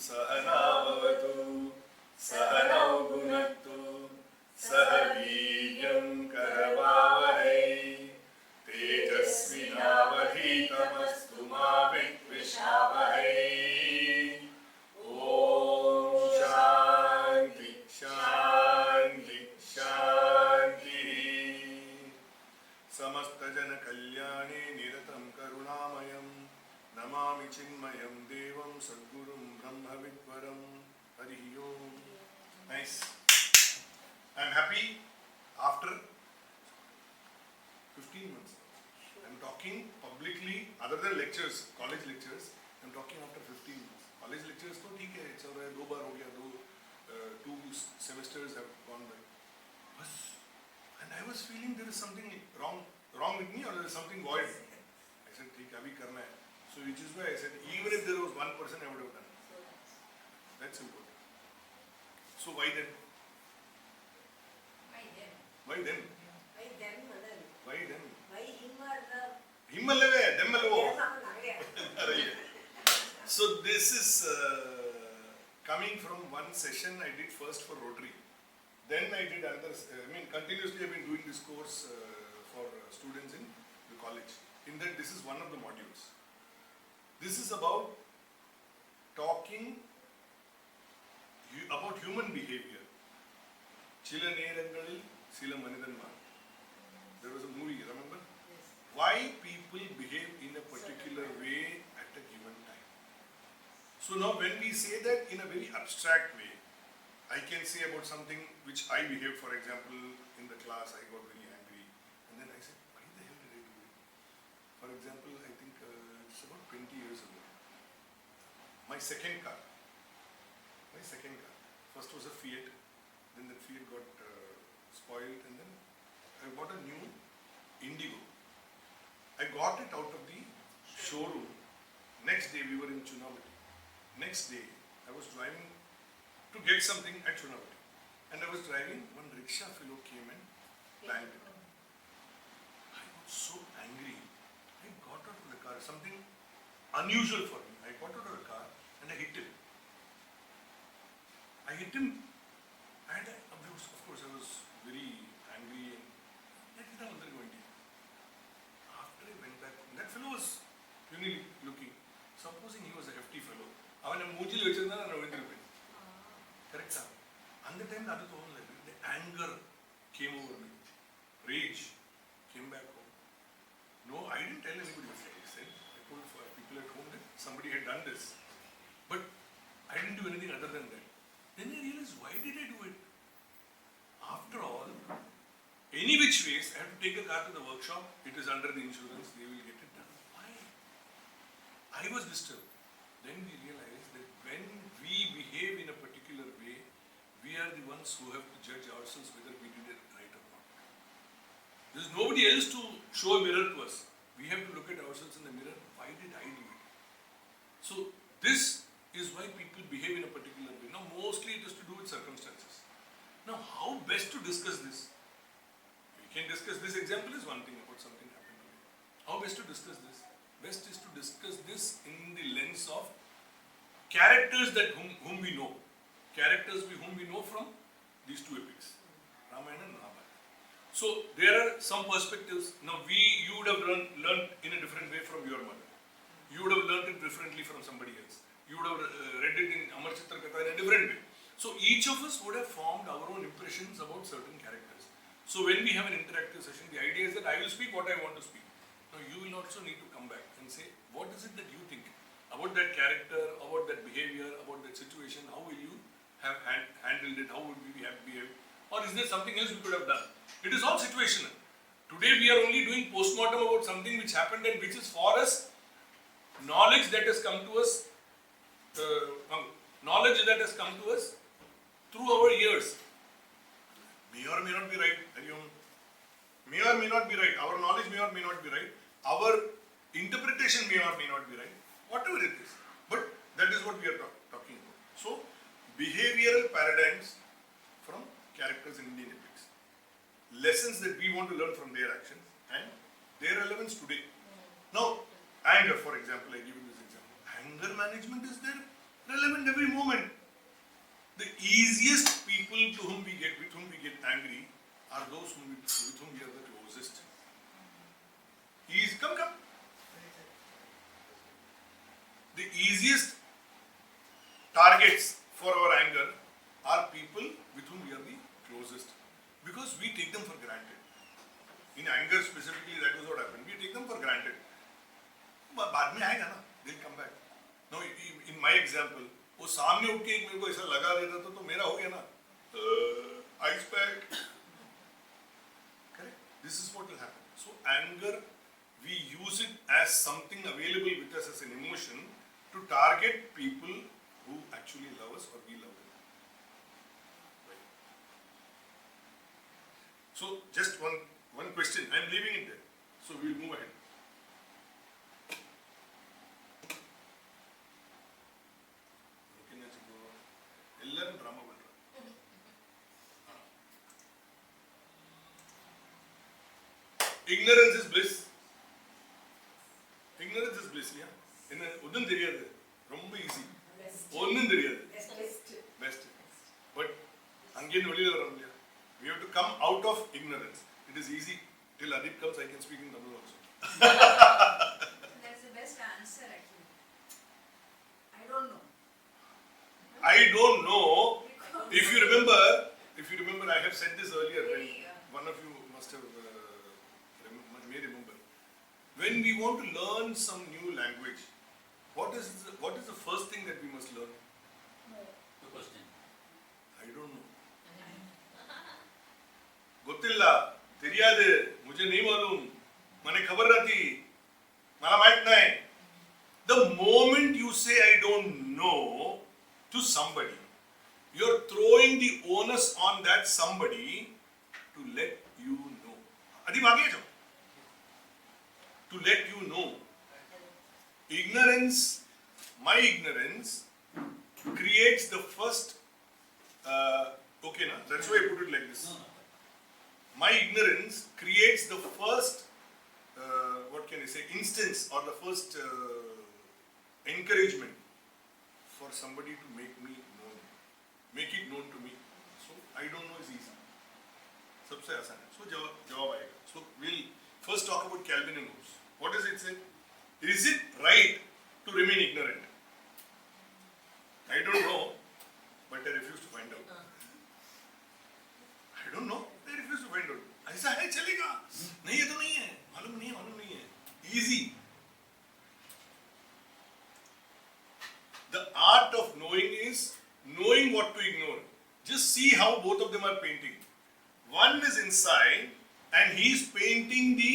सहनावतु सहनौ भुनक्तु सह वीर्यं करवावहै तेजस्विनावधीतमस्तु मा विद्विषावहै। ॐ शान्ति शान्ति शान्तिः। समस्तजनकल्याणे निरतं करुणामयं नमामि चिन्मयं देवं सद्गुरुं ब्रह्मविद्वरं। हरिः ओम्। Nice. I'm happy after 15 months. I'm talking publicly, other than lectures, college lectures. I'm talking after 15 months. College lectures तो ठीक है, चल रहा है, 2 बार हो गया, 2 semesters have gone by. बस, and I was feeling there is something wrong with me, or there is something void. I said ठीक है, अभी करना है. So which is why I said even if there was 1% I would have done. That's important. So why then? Why then? Why then? Him alave, them alavo. So this is coming from one session I did first for Rotary. Then I did another, continuously I've been doing this course for students in the college. In that this is one of the modules. This is about talking about human behavior. Chila nerangalil sila manidanmar. There was a movie, remember? Yes. Why people behave in a particular way at a given time. So now when we say that in a very abstract way, I can say about something which I behaved, for example, in the class I got very angry and then I said, why the hell did I do it? For example, I think it's about 20 years ago. My second car. First was a Fiat, then the Fiat got spoiled and then I bought a new Indigo. I got it out of the showroom. Next day we were in Chunavati. Next day I was driving to get something at Chunavati. And I was driving, one rickshaw fellow came and banged it. I was so angry. I got out of the car, something unusual for me. I got out of the car and I hit him. And of course I was very angry and after I went back, that fellow was unique looking. Supposing he was a hefty fellow. Correct? And the time the anger came over me. Rage came back home. No, I didn't tell anybody what I said. I told people at home that somebody had done this. But I didn't do anything other than that. Then I realized, why did I do it? After all, any which ways, I have to take a car to the workshop. It is under the insurance. They will get it done. Why? I was disturbed. Then we realized that when we behave in a particular way, we are the ones who have to judge ourselves whether we did it right or not. There is nobody else to show a mirror to us. We have to look at ourselves in the mirror. Why did I do it? So this is why people behave in a particular way. Now mostly it has to do with circumstances. Now how best to discuss this? We can discuss this. Example is one thing about something happened to me. How best to discuss this? Best is to discuss this in the lens of characters that whom we know. Characters whom we know from these two epics, Ramayana and Mahabharata. So there are some perspectives. Now you would have learned in a different way from your mother. You would have learned it differently from somebody else. You would have read it in Amar Chitra Katha in a different way. So each of us would have formed our own impressions about certain characters. So when we have an interactive session, the idea is that I will speak what I want to speak. Now you will also need to come back and say, what is it that you think about that character, about that behavior, about that situation? How will you have handled it? How would we have behaved? Or is there something else we could have done? It is all situational. Today we are only doing postmortem about something which happened and which is for us knowledge that has come to us. Knowledge that has come to us through our years. May or may not be right. May or may not be right. Our knowledge may or may not be right. Our interpretation may or may not be right. Whatever it is. But that is what we are talking about. So, behavioral paradigms from characters in Indian epics. Lessons that we want to learn from their actions and their relevance today. Now, anger, for example, I give you this example. Anger management is there relevant every moment. The easiest people with whom we get angry are those with whom we are the closest. Come. The easiest targets for our anger are people with whom we are the closest, because we take them for granted. In anger specifically, that was what happened. We take them for granted. बाद में आएगा ना, they'll come back. Now, in my example, वो सामने उठ के एक मेरे को ऐसा लगा देता तो मेरा हो गया ना, ice pack. Correct? This is what will happen. So anger, we use it as something available with us as an emotion to target people who actually love us or we love them. Right. So just one question. I am leaving it there. So we will move ahead. Drama. Ignorance is bliss. Ignorance is bliss, yeah. என்ன ஒன்றும் தெரியாது, ரொம்ப easy, ஒன்றும் தெரியாது, best. But அங்கேருந்து வெளியில் வர முடியாது. We have to come out of ignorance. It is easy. Till Adip comes, I can speak in Tamil also. That's the best answer actually. I don't know. If you remember, I have said this earlier. When one of you must have may remember. When we want to learn some new language, what is the first thing that we must learn? The question. I don't know. गोत्तिल्ला, तेरियादे, मुझे नहीं मालूम, मने खबर रहती, मला माहित नहीं. The moment you say I don't know to somebody, you're throwing the onus on that somebody to let you know. अभी आगे जाओ. To let you know. Ignorance, my ignorance creates the first, okay na, that's why I put it like this. My ignorance creates the first, what can I say, instance or the first encouragement for somebody to make me known, make it known to me. So I don't know is easy. सबसे आसान है. So जवाब आएगा. So we'll first talk about Calvin and Hobbes. What does it say? Is it right to remain ignorant? I don't know, but I refuse to find out. I don't know, I refuse to find out. ऐसा है चलेगा? नहीं है तो नहीं है. मालूम नहीं है. Easy. The art of knowing is knowing what to ignore. Just see how both of them are painting. One is inside and he is painting the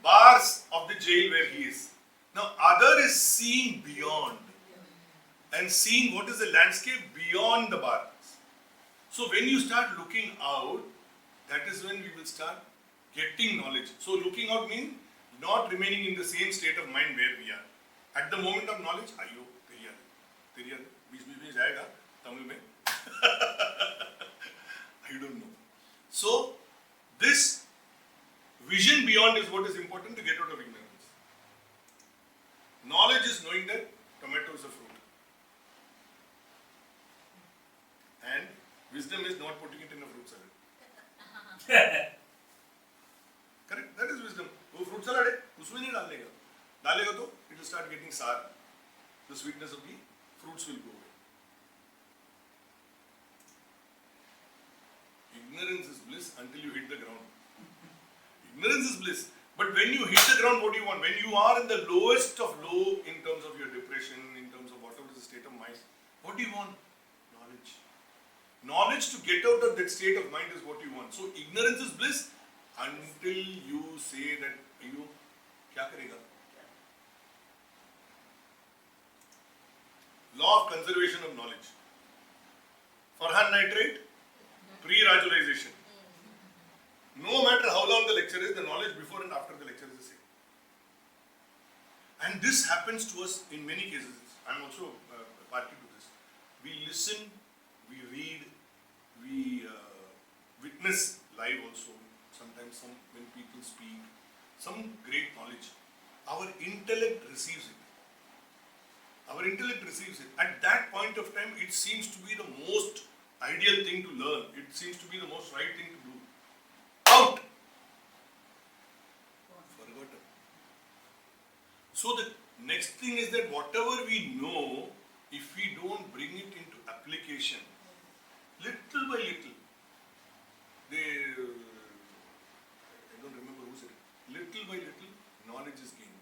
bars of the jail where he is. Now other is seeing beyond and seeing what is the landscape beyond the bars. So when you start looking out, that is when we will start getting knowledge. So looking out means not remaining in the same state of mind where we are. At the moment of knowledge, ayo, teriyadu, बीच जाएगा तमिल में. I don't know. So this vision beyond is what is important to get out of ignorance. Knowledge is knowing that tomato is a fruit. And wisdom is not putting it in a fruit salad. Correct? That is wisdom. वो fruit salad है, उसमें नहीं डालेगा. डालेगा तो it will start getting sour. The sweetness of the fruits will go away. Ignorance is bliss until you hit the ground. Ignorance is bliss. But when you hit the ground, what do you want? When you are in the lowest of low in terms of your depression, in terms of whatever is the state of mind, what do you want? Knowledge. Knowledge to get out of that state of mind is what you want. So ignorance is bliss until you say that you क्या करेगा? Law of conservation of knowledge. Farhan nitrate, pre-radicalization. No matter how long the lecture is, the knowledge before and after the lecture is the same. And this happens to us in many cases. I am also a party to this. We listen, we read, we witness live also. Sometimes when people speak, some great knowledge. Our intellect receives it. Our Our intellect receives it. At that point of time, it seems to be the most ideal thing to learn. It seems to be the most right thing to do. Out! Forgotten. So the next thing is that whatever we know, if we don't bring it into application, little by little, I don't remember who said it, little by little, knowledge is gained.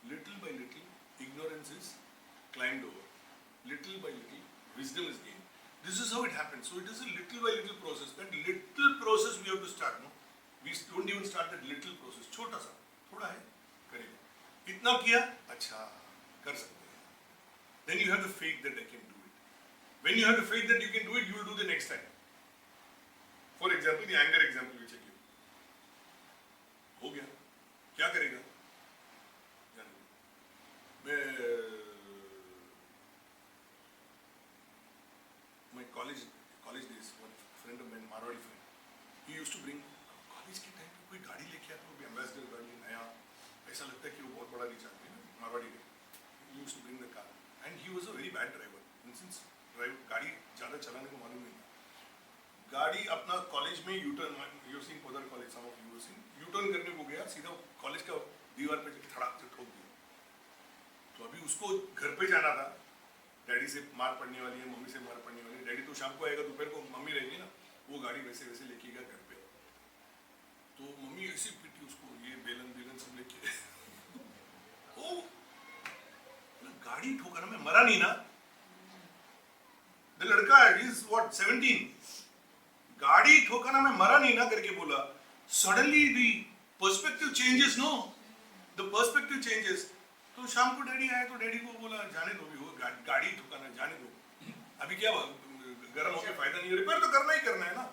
Little by little, ignorance is climbed over. Little by little, wisdom is gained. This is how it happens. So it is a little by little process. That little process we have to start. No, we don't even start that little process. छोटा सा, थोड़ा है, करेगा. इतना किया, अच्छा, कर सकते हैं. Then you have the faith that I can do it. When you have the faith that you can do it, you will do the next time. For example, the anger example which I give. हो गया, क्या करेगा? My college days, one friend of mine, Marwadi friend, he used to bring college के time पे कोई गाड़ी लेके आता, वो ambassador गाड़ी नया, ऐसा लगता है कि वो बहुत बड़ा रिच आदमी है, मारवाड़ी का. He used to bring the car, and he was a very bad driver. Since गाड़ी ज़्यादा चलाने को मालूम नहीं था. गाड़ी अपना कॉलेज में U-turn, you have seen Podar college, some of you have seen, U-turn करने को गया, सीधा कॉलेज का दीवार पे धड़ाक से ठोक दिया. तो अभी उसको घर पे जाना था, डैडी से मार पड़ने वाली है, मम्मी से मार पड़ने वाली है. डैडी तो शाम को आएगा, दोपहर को मम्मी रहेगी ना, वो गाड़ी वैसे वैसे लेके गया घर पे. तो मम्मी ऐसी पीटी उसको, ये बेलन सब लेके. ओ गाड़ी ठोकर में मरा नहीं ना. द लड़का इज व्हाट 17, गाड़ी ठोकर में मरा नहीं ना करके बोला. Suddenly the perspective changes. No, the perspective changes. तो शाम को डैडी आया तो डैडी को बोला जाने दो, भी वो गाड़ी ठुकाना जाने दो, अभी क्या गर्म होके फायदा नहीं है, रिपेयर तो करना ही करना है ना.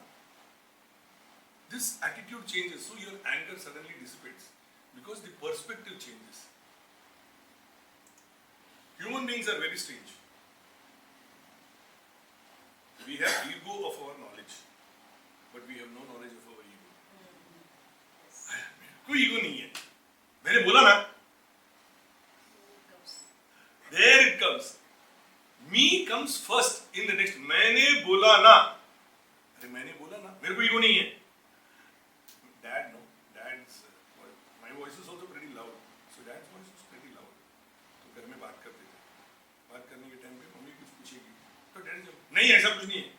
This attitude changes, so your anger suddenly dissipates because the perspective changes. Human beings are very strange. We have ego of our knowledge, but we have no knowledge of our ego. कोई ego नहीं है. मैंने बोला ना, there it comes. Me comes first in the next. मैंने बोला ना, अरे मैंने बोला ना, मेरे को ईगो नहीं है. Dad, no, dad's my voice is also pretty loud. So dad's voice is pretty loud. तो घर में बात करते थे. बात करने के टाइम पे मम्मी कुछ पूछेगी, तो डैडी जब नहीं ऐसा कुछ नहीं है.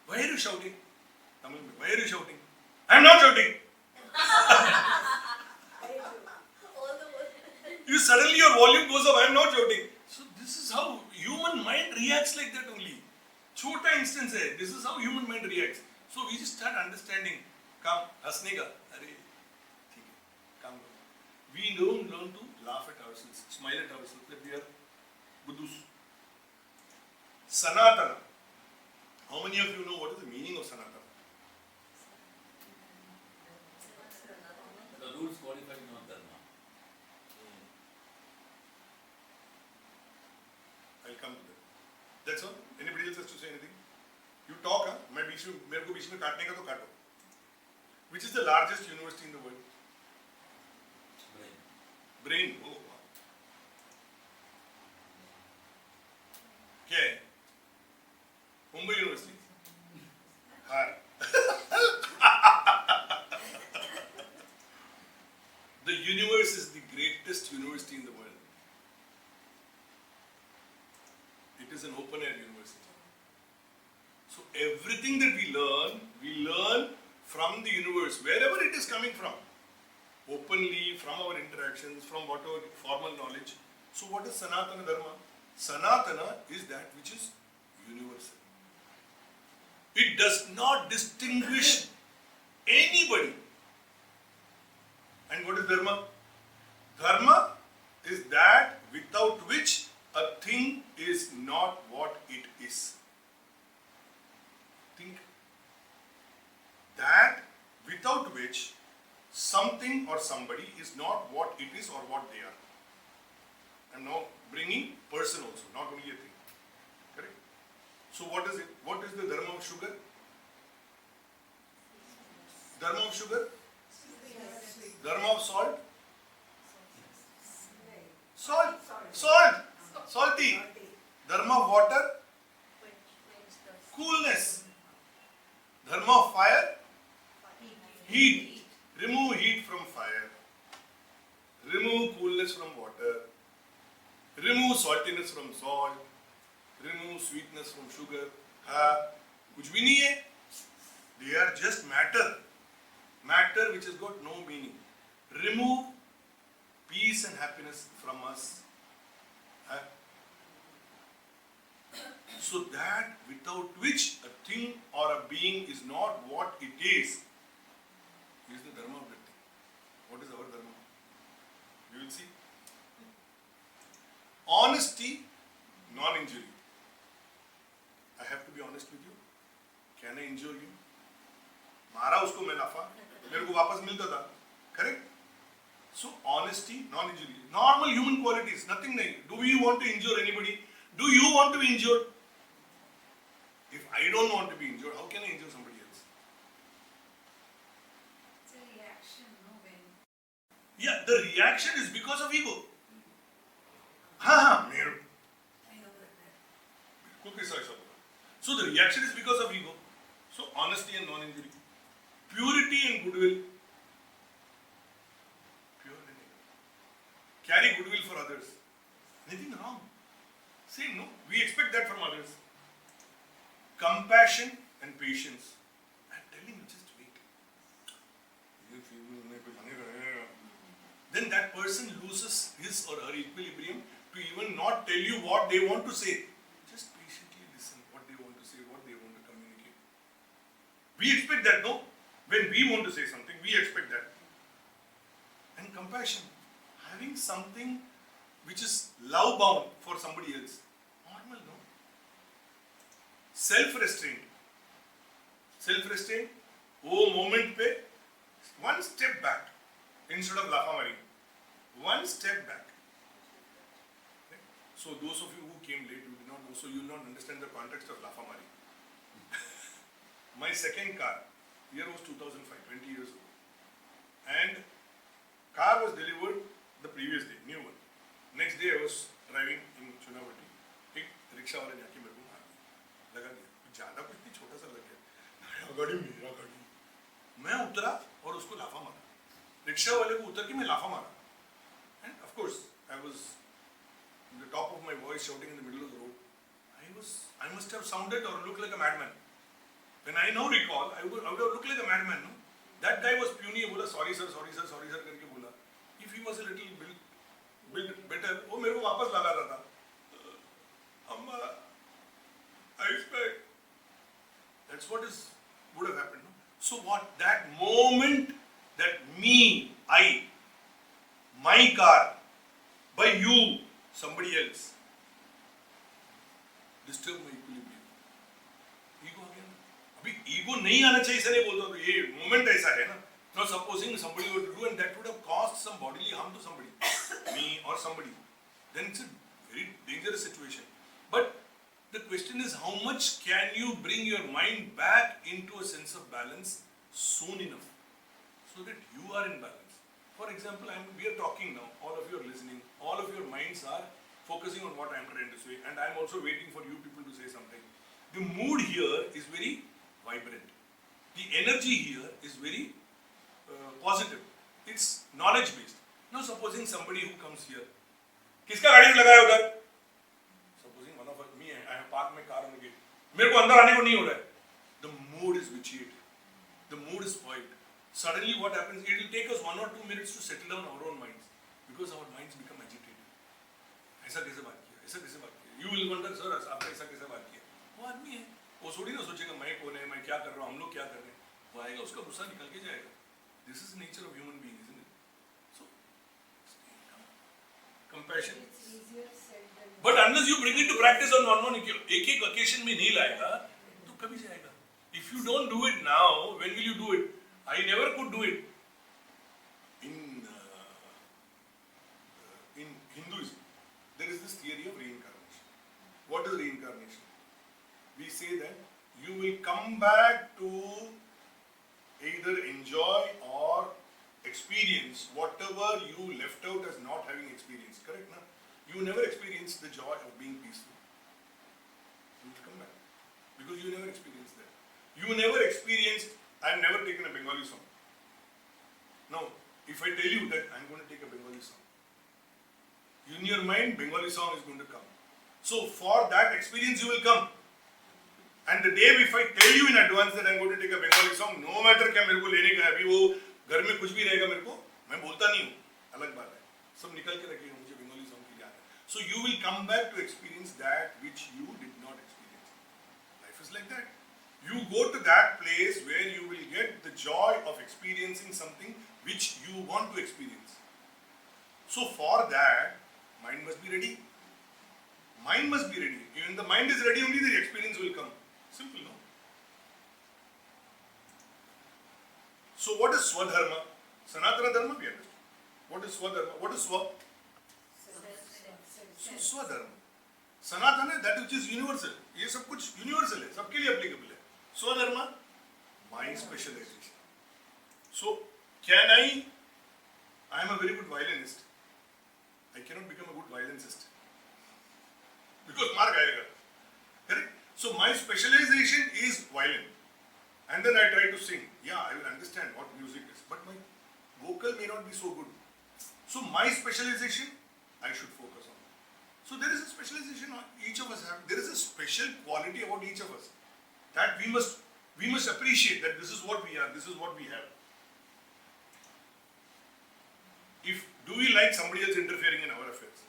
Why are you shouting? Tamil में why are you shouting? I am not shouting. You suddenly your volume goes up. I am not shouting. So this is how human mind reacts like that only. छोटा instance है. This is how human mind reacts. So we just start understanding. Come, हंसने का. अरे ठीक है. Come. We don't learn to laugh at ourselves, smile at ourselves that we are buddhus. Sanatana. How many of you know what is the meaning of Sanatana? The rules codified in our dharma. I'll come to that. That's all. Anybody else has to say anything? You talk, huh? मैं बीच में मेरे को बीच में काटने का तो काटो. Which is the largest university in the world? Brain. Oh, wow. क्या है? मुंबई यूनिवर्सिटी. हाँ. The universe is the greatest university in the world. It is an open air university. So everything that we learn from the universe, wherever it is coming from, openly, from our interactions, from whatever formal knowledge. So what is Sanatana Dharma? Sanatana is that which is universal. It does not distinguish anybody. And what is Dharma? Dharma is that without which a thing is not what it is. Think. That without which something or somebody is not what it is or what they are. And now bringing person also, not only a thing. Correct? So what is it? What is the dharma of sugar? Dharma of sugar? Dharma of salt? Salt. Salt. Dharma of water, coolness. Dharma of fire, heat. Remove heat from fire. Remove coolness from water. Remove saltiness from salt. Remove sweetness from sugar. कुछ भी नहीं है. They are just matter. Matter which has got no meaning. Remove peace and happiness from us. So that without which a thing or a being is not what it is the dharma of that thing. What is our dharma? You will see. Honesty, non-injury. I have to be honest with you. Can I injure you? मारा उसको मैं लाफा, मेरे को वापस मिलता था. Correct? So honesty, non-injury. Normal human qualities, nothing नहीं. Do we want to injure anybody? Do you want to be injured? If I don't want to be injured, how can I injure somebody else? It's a reaction, no? When Yeah, the reaction is because of ego. हाँ मेरे I know that. को कैसा ऐसा बोला? So the reaction is because of ego. So honesty and non-injury, purity and goodwill. Pure and goodwill. Carry goodwill for others. Nothing wrong. Say no. We expect that from others. Compassion and patience. I'm telling you, just wait. Then that person loses his or her equilibrium to even not tell you what they want to say. Just patiently listen what they want to say, what they want to communicate. We expect that, no? When we want to say something, we expect that. And compassion, having something which is love bound for somebody else. Normal, no? Self-restraint. Self-restraint, वो moment पे one step back instead of lafa mari. One step back. Okay? So those of you who came late, you did not know, so you will not understand the context of lafa mari. My second car, year was 2005, 20 years ago. And car was delivered the previous day, new one. Next day I was driving in Chunavati. एक rickshaw वाले जाके मेरे को मार दिया, लगा दिया. ज़्यादा कुछ नहीं, छोटा सा लग गया. गाड़ी मेरा गाड़ी. मैं उतरा और उसको लाफा मारा. रिक्शा वाले को उतर के मैं लाफा मारा. And of course, I was in the top of my voice shouting in the middle of the road. I must have sounded or looked like a madman. When I now recall, I would have looked like a madman, no? That guy was puny, बोला sorry sir करके बोला. If he was a little built better, वो मेरे को वापस लगा रहा था. अम्मा, I expect. That's what would have happened, no? So what? That moment, that me, I, my car, by you, somebody else, disturb my equilibrium. Ego again. अभी ego नहीं आना चाहिए, ऐसा नहीं बोलता हूँ. ये moment ऐसा है ना. Now supposing somebody were to do and that would have caused some bodily harm to somebody, me or somebody, then it's a very dangerous situation. But the question is, how much can you bring your mind back into a sense of balance soon enough so that you are in balance? For example, we are talking now, all of you are listening, all of your minds are focusing on what I am trying to say, and I am also waiting for you people to say something. The mood here is very vibrant. The energy here is very positive. It's knowledge based. Now supposing somebody who comes here, किसका गाड़ी लगाया उधर? Supposing one of me, I have parked my car on the gate. मेरे को अंदर आने को नहीं हो रहा है. The mood is vitiated. The mood is spoiled. Suddenly what happens? It will take us 1 or 2 minutes to settle down our own minds because our minds become agitated. ऐसा कैसे बात किया? ऐसा कैसे बात किया? You will wonder, sir, आपने ऐसा कैसे बात किया? वो आदमी है. वो थोड़ी ना सोचेगा मैं कौन है, मैं क्या कर रहा हूँ, हम लोग क्या कर रहे हैं. वो आएगा, उसका गुस्सा निकल के जाएगा. This is the nature of human being, isn't it? So, compassion. It's easier said than done. But unless you bring it to practice on one एक occasion में नहीं लाएगा, तो कभी जाएगा. If you don't do it now, when will you do it? I never could do it. In Hinduism, there is this theory of reincarnation. What is reincarnation? We say that you will come back to either enjoy or experience whatever you left out as not having experienced. Correct, na? You never experienced the joy of being peaceful. will come back. Because you never experienced that. You never experienced, I have never taken a Bengali song. Now, if I tell you that I am going to take a Bengali song, in your mind, Bengali song is going to come. So, for that experience, you will come. And the day if I tell you in advance that I am going to take a Bengali song, no matter क्या मेरे को लेने का है, अभी वो घर में कुछ भी रहेगा मेरे को, मैं बोलता नहीं हूँ, अलग बात है. सब निकल के रखिएगा मुझे Bengali song की याद है. So you will come back to experience that which you did not experience. Life is like that. You go to that place where you will get the joy of experiencing something which you want to experience. So for that, mind must be ready. Mind must be ready. When the mind is ready, only the experience will come. Simple, no? So what is Swadharma? Sanatana Dharma we understand. What is Swadharma? What is Swa? So Swadharma. Sanatana, that which is universal. ये सब कुछ universal है, सबके लिए applicable है. Swadharma, my specialization. So can I am a very good violinist. I cannot become a good violinist. Because mark आएगा. Correct? So my specialization is violin. And then I try to sing. Yeah, I will understand what music is. But my vocal may not be so good. So my specialization, I should focus on. So there is a specialization each of us have. There is a special quality about each of us. That we must appreciate that this is what we are, this is what we have. Do we like somebody else interfering in our affairs?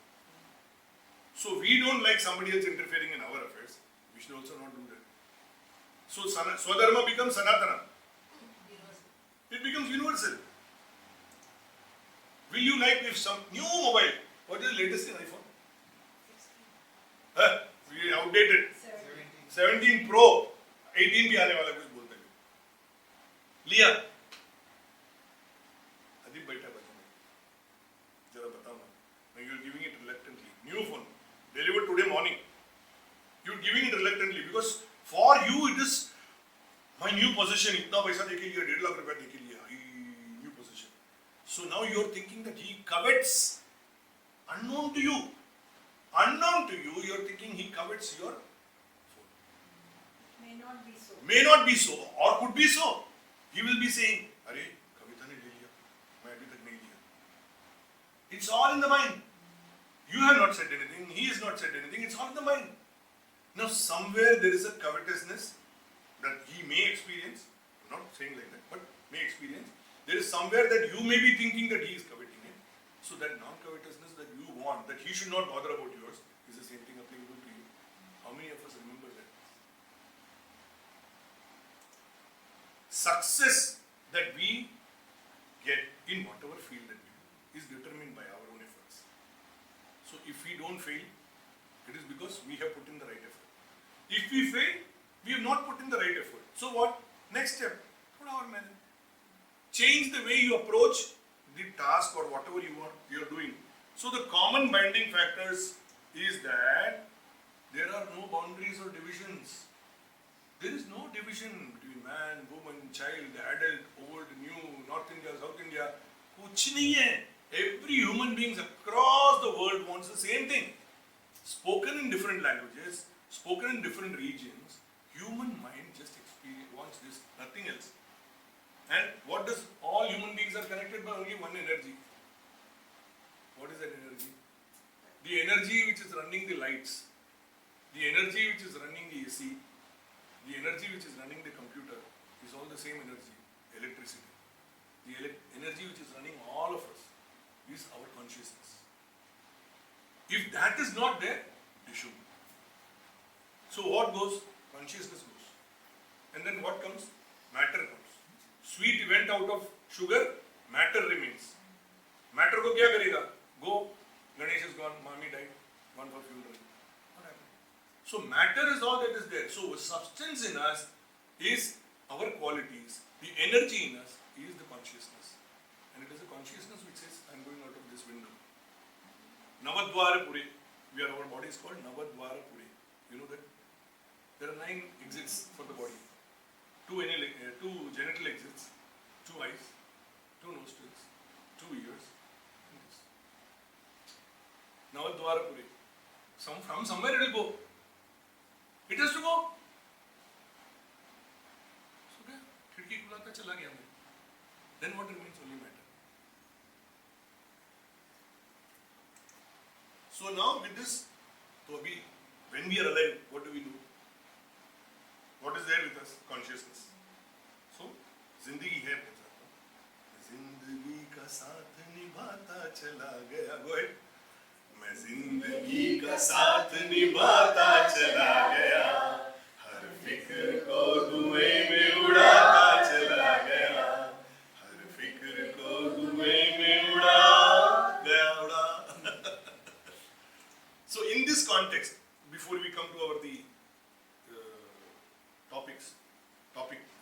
So we don't like somebody else interfering in our affairs. We should also not do that. So Swadharma becomes Sanatana. It becomes universal. Will you like if some new mobile, what is the latest in iPhone? We are outdated. 17 Pro, 18 भी आने वाला कुछ बोलते हैं. लिया. अदीब बैठा बच्चा. जरा बताओ ना. You are giving it reluctantly. New phone, delivered today morning. You are giving it reluctantly because for you it is my new possession. इतना पैसा देके लिया, 1.5 लाख रुपया देके लिया. New possession. So now you are thinking that he covets, unknown to you. Unknown to you, you are thinking he covets your phone. May not be so. May not be so, or could be so. He will be saying, "अरे कविता ने ले लिया, मैं अभी तक नहीं लिया." It's all in the mind. You have not said anything. He has not said anything. It's all in the mind. Now somewhere there is a covetousness that he may experience. I'm not saying like that, but may experience. There is somewhere that you may be thinking that he is coveting it. So that non-covetousness that you want, that he should not bother about yours, is the same thing applicable to you. How many of us remember that? Success that we get in whatever field that we do is determined by our own efforts. So if we don't fail, it is because we have put in the right effort. If we fail, we have not put in the right effort. So what? Next step, put our manner. Change the way you approach the task or whatever you are doing. So the common binding factors is that there are no boundaries or divisions. There is no division between man, woman, child, adult, old, new, North India, South India. कुछ नहीं है. Every human beings across the world wants the same thing. Spoken in different languages, spoken in different regions, human mind just wants this, nothing else. And what does all human beings are connected by only one energy. What is that energy? The energy which is running the lights, the energy which is running the AC, the energy which is running the computer is all the same energy, electricity. The energy which is running all of us is our consciousness. If that is not there, it should be. So what goes? Consciousness goes. And then what comes? Matter comes. Sweet went out of sugar, matter remains. Matter को क्या करेगा? Go, Ganesh is gone, mommy died, gone for funeral. What happened? So matter is all that is there. So substance in us is our qualities. The energy in us is the consciousness. And it is a consciousness which says, I am going out of this window. Navadvara Pure. Our body is called Navadvara Pure. You know that? There are 9 exits for the body. 2 genital exits, 2 eyes, 2 nostrils, 2 ears. Navadvara Pure. From somewhere it will go. It has to go. So क्या खिड़की खुलाता चला गया मैं. Then what remains only matter. So now with this, तो अभी when we are alive, what do we do? What is there with us? Consciousness. So जिंदगी है. जिंदगी का साथ निभाता चला गया. Go ahead. मैं जिंदगी का साथ निभाता चला गया, हर फिक्र को धुएं में उड़ाता चला गया, हर फिक्र को धुएं में उड़ा. So in this context, before we come to our topic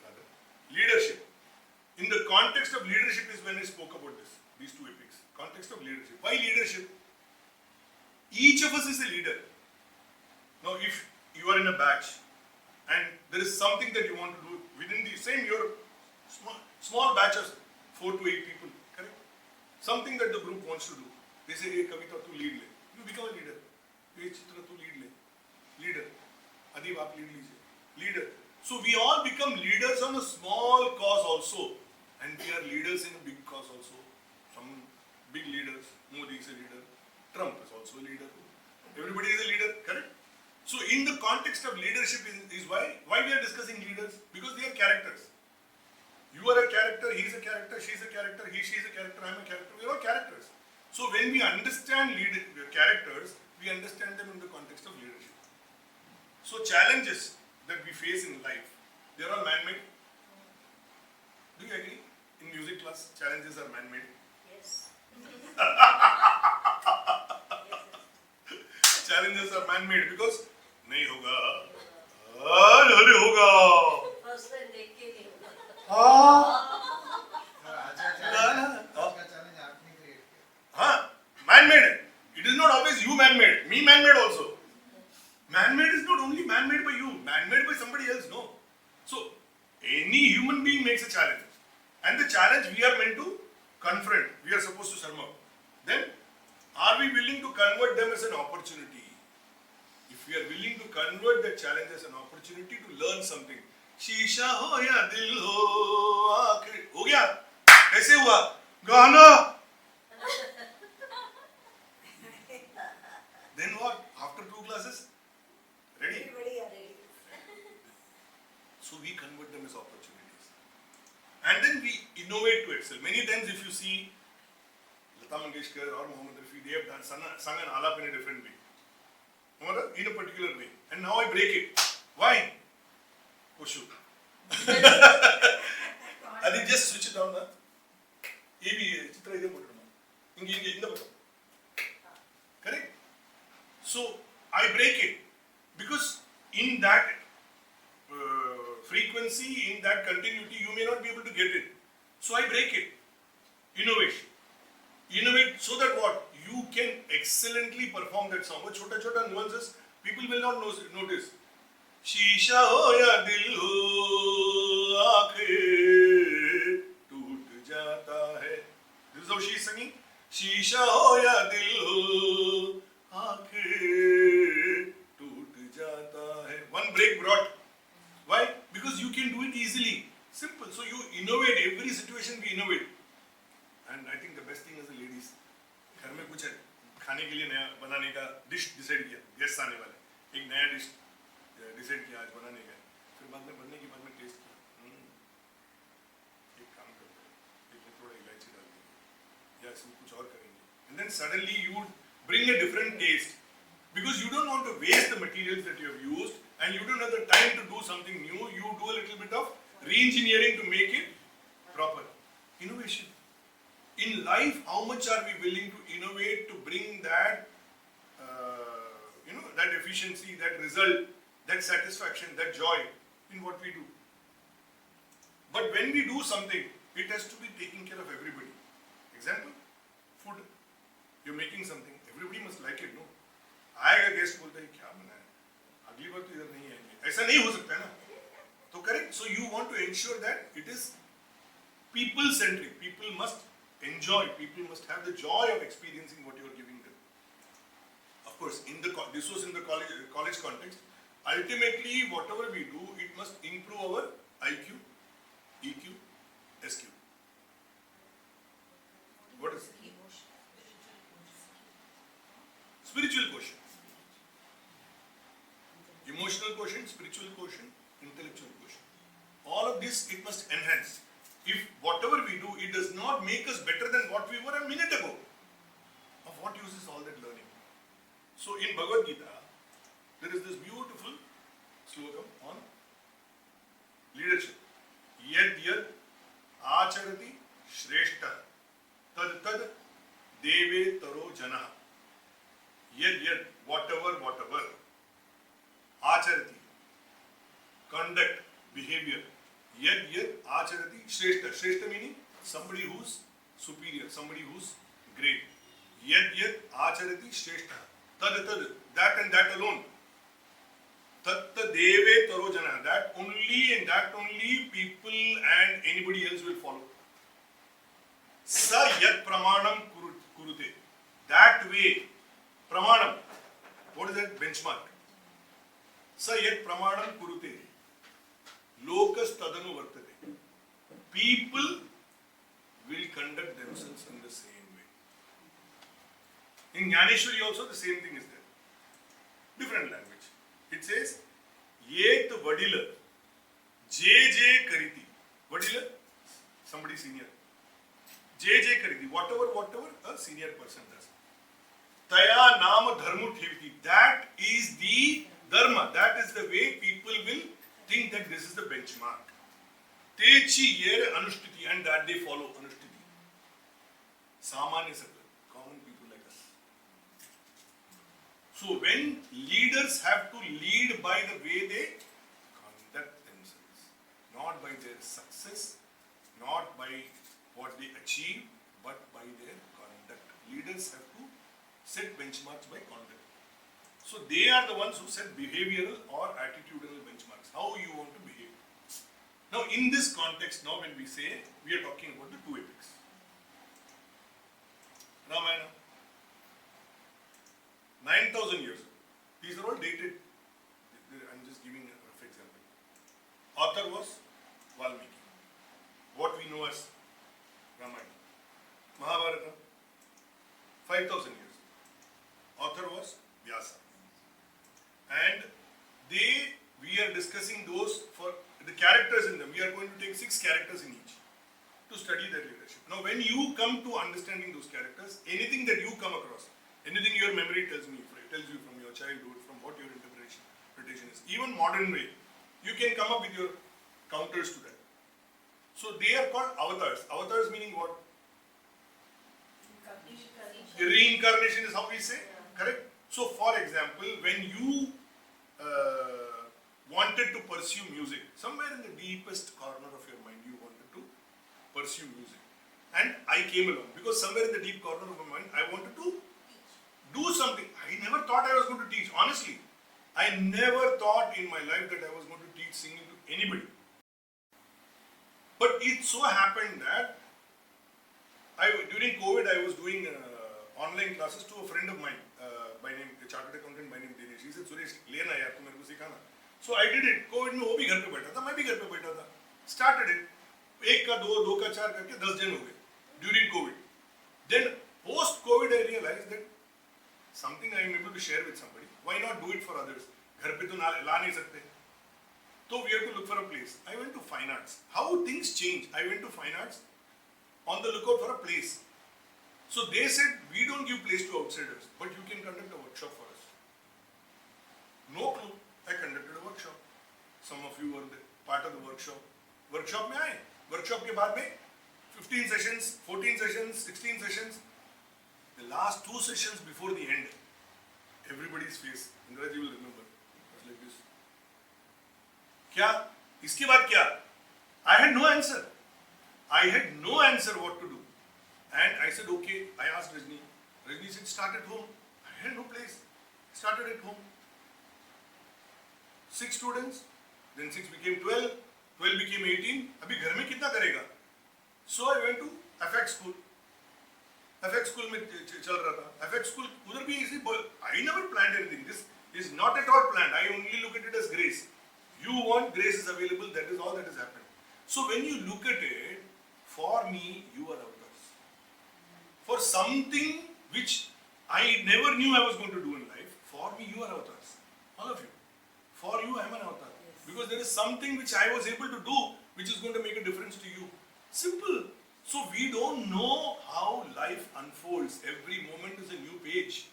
rather, leadership. In the context of leadership is when I spoke about these two epics. Context of leadership. Why leadership? Each of us is a leader. Now, if you are in a batch and there is something that you want to do within the same your small batches, 4 to 8 people, correct? Something that the group wants to do. They say, "Hey, Kavita, tu lead le." You become a leader. "Hey, Chitra, tu lead le." Leader. Adib, aap lead lijiye. Leader. So we all become leaders on a small cause also, and we are leaders in a big cause also. Some big leaders. Modi is a leader. Trump is also a leader. Everybody is a leader, correct? So in the context of leadership is why we are discussing leaders, because they are characters. You are a character, he is a character, she is a character, she is a character, I am a character. We are all characters. So when we understand characters, we understand them in the context of leadership. So challenges that we face in life, they are all man-made. Do you agree? In music class, challenges are man-made. Yes. Challenges are man-made because नहीं होगा, अरे होगा. First time देख के नहीं होगा. हाँ, man-made. It is not always you man-made, me man-made also. Man-made is not only man-made by you, man-made by somebody else. No. So any human being makes a challenge, and the challenge we are meant to confront. We are supposed to surmount. Then, are we willing to convert them as an opportunity? If we are willing to convert that challenge as an opportunity to learn something, शीशा हो या दिल हो आखिर हो गया. कैसे हुआ? गाना. Then what? After 2 classes, ready? Everybody are ready. So we convert them as opportunities, and then we innovate to excel. Many times, if you see Lata Mangeshkar or Mohammed Rafi, they have sung an alap in a different way, in a particular way, and now I break it. Why? Oh shoot! I think just switch it down. ये भी चित्र इधर पकड़ना, इंगे इधर पकड़ो. Correct? So I break it because in that frequency, in that continuity, you may not be able to get it. So I break it. Innovation. Innovate so that what? You can excellently perform that song. But छोटा-छोटा nuances people will not notice. शीशा हो या दिल हो आंखें टूट जाता है. This is how she is singing. शीशा हो या दिल हो आंखें टूट जाता है. One break brought. Why? Because you can do it easily. Simple. So you innovate. Every situation we innovate. And I think the best thing is the ladies. घर में कुछ खाने के लिए नया बनाने का डिश डिसाइड किया. गेस्ट आने वाले. एक नया डिश डिसाइड किया आज बनाने का. फिर बाद में बनने के बाद में टेस्ट किया. एक काम करते हैं. इसमें थोड़ा इलायची डाल देंगे. या इसमें कुछ और करेंगे. And then suddenly you would bring a different taste. Because you don't want to waste the materials that you have used, and you don't have the time to do something new. You do a little bit of re-engineering to make it proper. Innovation. In life, how much are we willing to innovate to bring that, that efficiency, that result, that satisfaction, that joy in what we do? But when we do something, it has to be taking care of everybody. Example, food. You're making something, everybody must like it, no? आएगा guest बोलता है क्या बना है, अगली बार तो इधर नहीं आएंगे. ऐसा नहीं हो सकता है ना. तो correct. So you want to ensure that it is people centric. People must enjoy. People must have the joy of experiencing what you are giving them. Of course, this was in the college context. Ultimately, whatever we do, it must improve our IQ, EQ, SQ. What is it? Spiritual quotient. Emotional quotient, spiritual quotient, intellectual quotient. All of this, it must enhance. If whatever we do, it does not make us better than what we were a minute ago, of what use is all that learning? So in Bhagavad Gita, there is this beautiful slokam on leadership. Yad yad acharati shreshta tad tad deve taro jana. Yad yad, whatever acharati, conduct, behavior. Yad yad acharati shreshta. Shreshta meaning somebody who's superior, somebody who's great. Yad yad acharati shreshta tad tad, that and that alone. Tatta deve taro jana, that only and that only people and anybody else will follow. Sa yat pramanam kurute, that way, pramanam, what is that? Benchmark. Sa yat pramanam kurute, lokas tadanu vartate. People will conduct themselves in the same way. In Jnaneshwari also the same thing is there. Different language. It says, Yet vadila, JJ kariti. Vadila, somebody senior. JJ kariti, whatever a senior person does. Taya nama dharmu theviti. That is the dharma. That is the way people will think that this is the benchmark. Techi yere anushtiti, and that they follow anushtiti. Samanya sabda, common people like us. So when leaders have to lead by the way they conduct themselves, not by their success, not by what they achieve, but by their conduct. Leaders have to set benchmarks by conduct. So they are the ones who set behavioral or attitudinal benchmarks, how you want to behave. Now in this context, now when we say, we are talking about the two epics. Ramayana, 9,000 years ago. These are all dated. I'm just giving a rough example. Author was Valmiki. What we know as Ramayana. Mahabharata, 5,000 years ago. Author was Vyasa. And we are discussing those for the characters in them. We are going to take 6 characters in each to study their leadership. Now when you come to understanding those characters, anything that you come across, anything your memory tells you from your childhood, from what your interpretation is, even modern way, you can come up with your counters to that. So they are called avatars. Avatars meaning what? Reincarnation is how we say, correct? So for example, when you wanted to pursue music, somewhere in the deepest corner of your mind you wanted to pursue music. And I came along because somewhere in the deep corner of my mind I wanted to do something. I never thought I was going to teach. Honestly, I never thought in my life that I was going to teach singing to anybody. But it so happened that during COVID I was doing online classes to a friend of mine by name, a chartered accountant by name Dinesh. He said, Suresh, लेना यार तू मेरे को सिखाना. So I did it. COVID में वो भी घर पे बैठा था, मैं भी घर पे बैठा था. Started it. 1 का 2, 2 का 4 करके 10 जन हो गए during COVID. Then post COVID I realized that something I am able to share with somebody. Why not do it for others? घर पे तो ला नहीं सकते. So we have to look for a place. I went to fine arts. How things change. I went to fine arts on the lookout for a place. So they said, we don't give place to outsiders, but you can conduct a workshop for us. No clue. I conducted a workshop. Some of you were part of the workshop. Workshop में आए. Workshop के बाद में 15 sessions, 14 sessions, 16 sessions. The last 2 sessions before the end, everybody's face, Indraji will remember, was like this. क्या? इसके बाद क्या? I had no answer. I had no answer what to do. And I said, okay. I asked Rajni. Rajni said, start at home. I had no place. Started at home. 6 students. Then 6 became 12. 12 became 18. अभी घर में कितना करेगा? So I went to FX school. FX school में चल रहा था. FX school उधर भी इसी. I never planned anything. Is not at all planned. I only look at it as grace. You want, grace is available, that is all that is happening. So when you look at it, for me, you are avatars. For something which I never knew I was going to do in life, for me, you are avatars. All of you. For you, I am an avatar. Because there is something which I was able to do, which is going to make a difference to you. Simple. So we don't know how life unfolds. Every moment is a new page.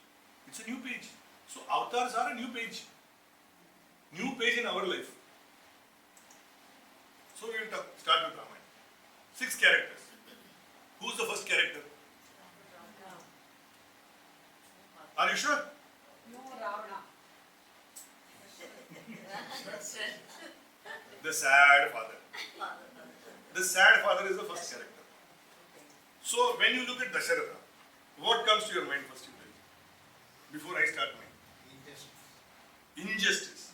It's a new page. So avatars are a new page. New page in our life. So we will start with Ramayana. 6 characters. Who's the first character? Are you sure? No, Ravana. The sad father. The sad father is the first character. So when you look at Dasharatha, what comes to your mind first? You tell me. Before I start mine. Injustice.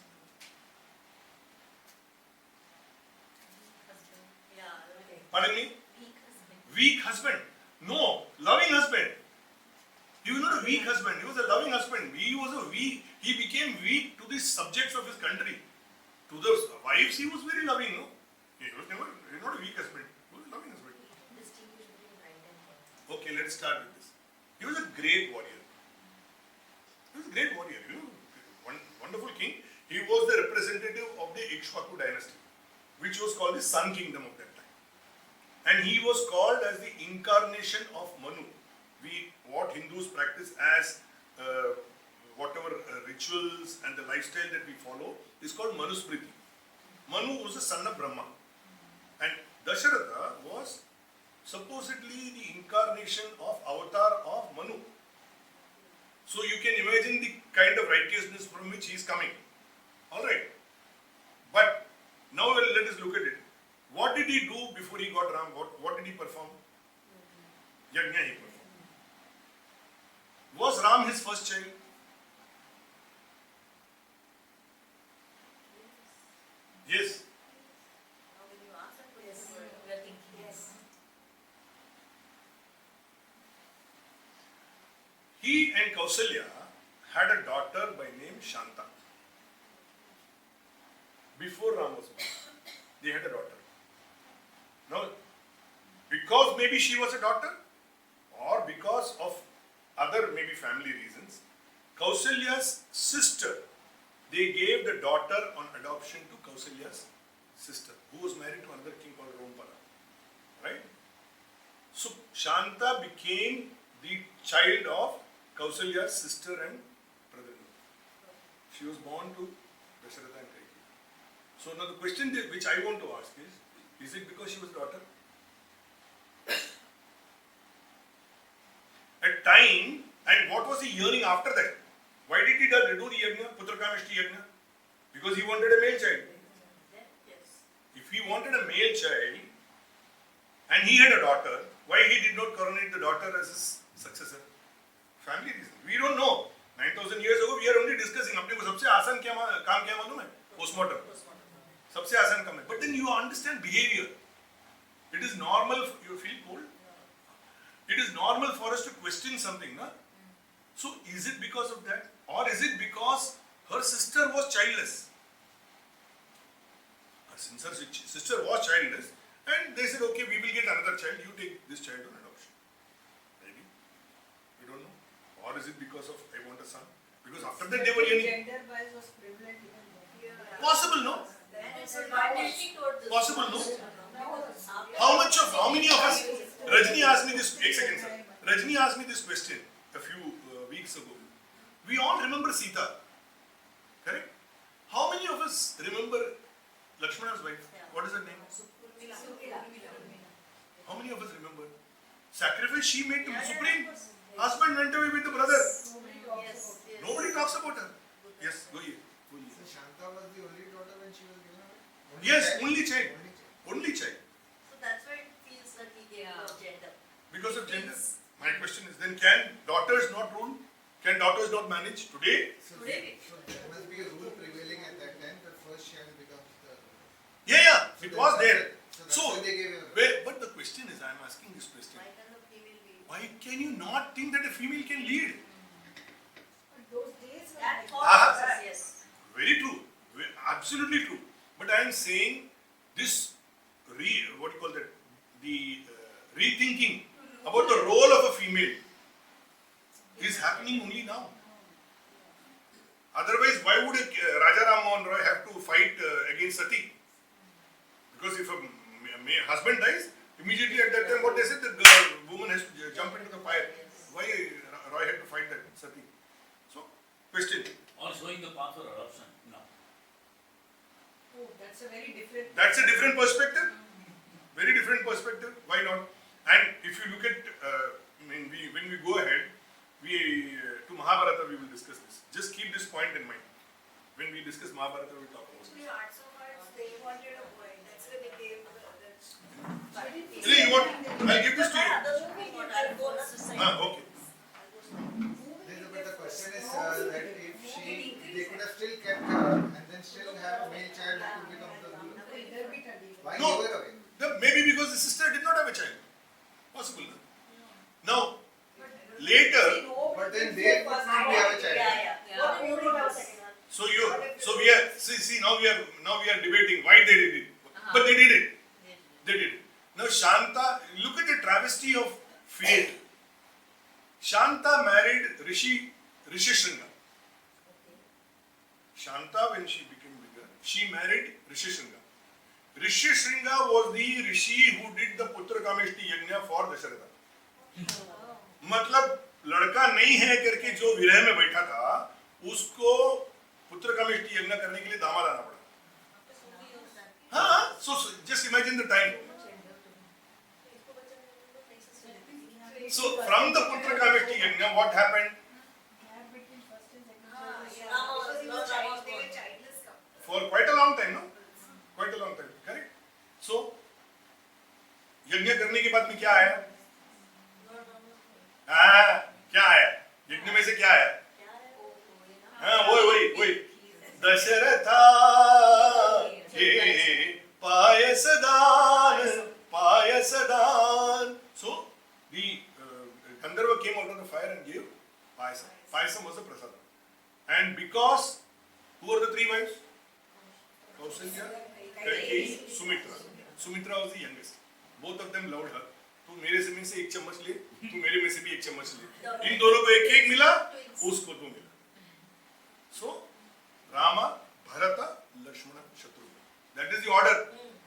Pardon me? Weak husband. No, loving husband. He was not a weak husband. He was a loving husband. He became weak to the subjects of his country. To the wives, he was very loving, no? He was not a weak husband. He was a loving husband. Okay, let's start with this. He was a great warrior. He was a great warrior. Wonderful king. He was the representative of the Ikshvaku dynasty, which was called the Sun Kingdom of that time. And he was called as the incarnation of Manu. What Hindus practice as whatever rituals and the lifestyle that we follow is called Manusmriti. Manu was the son of Brahma. And Dasharatha was supposedly the incarnation of avatar of Manu. So you can imagine the kind of righteousness from which he is coming. Alright. But now let us look at it. What did he do before he got Ram? What did he perform? Yajna he performed. Was Ram his first child? Yes. He and Kausalya had a daughter by name Shanta. Before Ram was born, they had a daughter. Now, because maybe she was a daughter, or because of other maybe family reasons, Kausalya's sister, they gave the daughter on adoption to Kausalya's sister, who was married to another king called Rompara. Right? So Shanta became the child of Kausalya's sister and brother-in-law. She was born to Dasharatha and Kaikeyi. So now the question which I want to ask is it because she was a daughter? At time, and what was he yearning after that? Why did he do the yajna, Putrakamishti yajna? Because he wanted a male child. If he wanted a male child, and he had a daughter, why he did not coronate the daughter as his successor? Family reason. We don't know. 9,000 years ago, we are only discussing. अपने को सबसे आसान काम क्या मालूम है? Postmortem. सबसे आसान काम है. But then you understand behavior. It is normal. You feel cold. It is normal for us to question something, na? So is it because of that, or is it because her sister was childless? Since her sister was childless, and they said, okay, we will get another child. You take this child on adoption. Maybe. We don't know. Or is it because of I want a son? Because after that they were yearning. Gender-wise was prevalent even there. Possible, no? Possible, no? How many of us? Rajni asked me this. One second, sir. Rajni asked me this question a few weeks ago. We all remember Sita, correct? How many of us remember Lakshmana's wife? What is her name? How many of us remember? Sacrifice she made to Supreme. Husband went away with the brother. Nobody talks about her. Yes, go here. So Shanta was the only daughter when she was given away? Yes, only child. Only child. So that's why it feels that he gave gender. Because of gender. My question is then, can daughters not rule? Can daughters not manage today? So there must be a rule prevailing at that time that first child becomes the... Yeah, it was there. So So, they gave her... but the question is, I am asking this question. Why can the female be? Why can you not think that a female can lead? But those days were That like thought Ah. process, Absolutely true. But I am saying this what do you call that? The rethinking about the role of a female is happening only now. Otherwise, why would Raja Ram Mohan Roy have to fight against Sati? Because if a husband dies, immediately at that time, what they said, the woman has to jump into the fire. Why Roy had to fight that Sati? So, question. Or showing the path for adoption. No. Oh, that's a very different. That's a different perspective. Very different perspective. Why not? And if you look at, when we go ahead, to Mahabharata we will discuss this. Just keep this point in mind. When we discuss Mahabharata, we will talk about Actually, this. arts of arts, they wanted a boy. That's why they gave Really, you want? I'll give this to you. Other movie, what I'll go to society. Okay. But the question is that if they could have still kept her and then still have a male child who could become the ruler. Why No. give her away? Maybe because the sister did not have a child. Possible. No? Now, later, But then they would still have a child. Yeah. What if you don't have a second one? so we are see now we are debating why they did it, but they did it. They did it. Now Shanta, look at the travesty of fate. Shanta married Rishi Shringa. Shanta, when she became bigger, she married Rishi Shringa. Rishi Shringa was the Rishi who did the Putra Kameshti Yajna for Dasharatha. मतलब लड़का नहीं है करके जो विरह में बैठा था उसको पुत्र कामेष्टि यज्ञ करने के लिए दामाद आना पड़ा. हाँ, so just imagine the time. So from the putra kameshti yajna, what happened? For quite a long time, no? Quite a long time, correct? So यज्ञ करने के बाद में क्या आया? हाँ, क्या आया? यज्ञ में से क्या आया? हाँ, वही दशरथा के पायसदान. So the Gandharva came out of the fire and gave payasam. Payasam was a prasadam. And because who were the three wives? Kausalya, Kaikeyi, Sumitra. Sumitra was the youngest. Both of them loved her. तू मेरे से में से एक चम्मच ले, तू मेरे में से भी एक चम्मच ले. इन दोनों को एक एक मिला, उसको तू मिला. So Rama, Bharata, Lakshmana, Shatrugna. That is the order.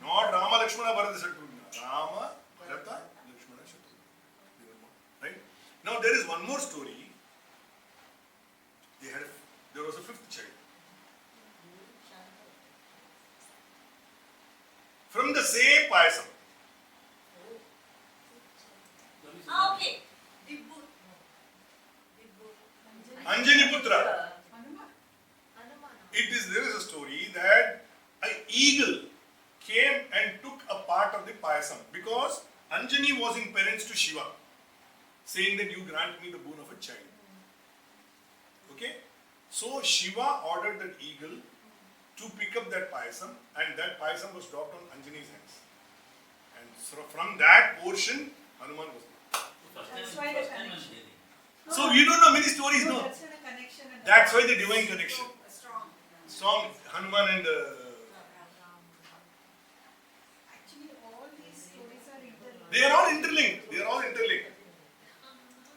Not Rama, Lakshmana, Bharata, Shatrugna. Rama, Bharata, Lakshmana, Shatrugna. Right? Now there is one more story. There was a fifth child. From the same payasam. Okay. Anjani Putra. There is a story that an eagle came and took a part of the payasam because Anjani was in penance to Shiva, saying that you grant me the boon of a child. Okay? So Shiva ordered that eagle to pick up that payasam, and that payasam was dropped on Anjani's hands. And so from that portion, Hanuman was born. That's why the First time I'm connection. hearing. So you don't know many stories, no? That's why the connection. And That's why the divine connection. Strong. Strong Hanuman and Actually, all these stories are interlinked. they are all interlinked. They are all interlinked.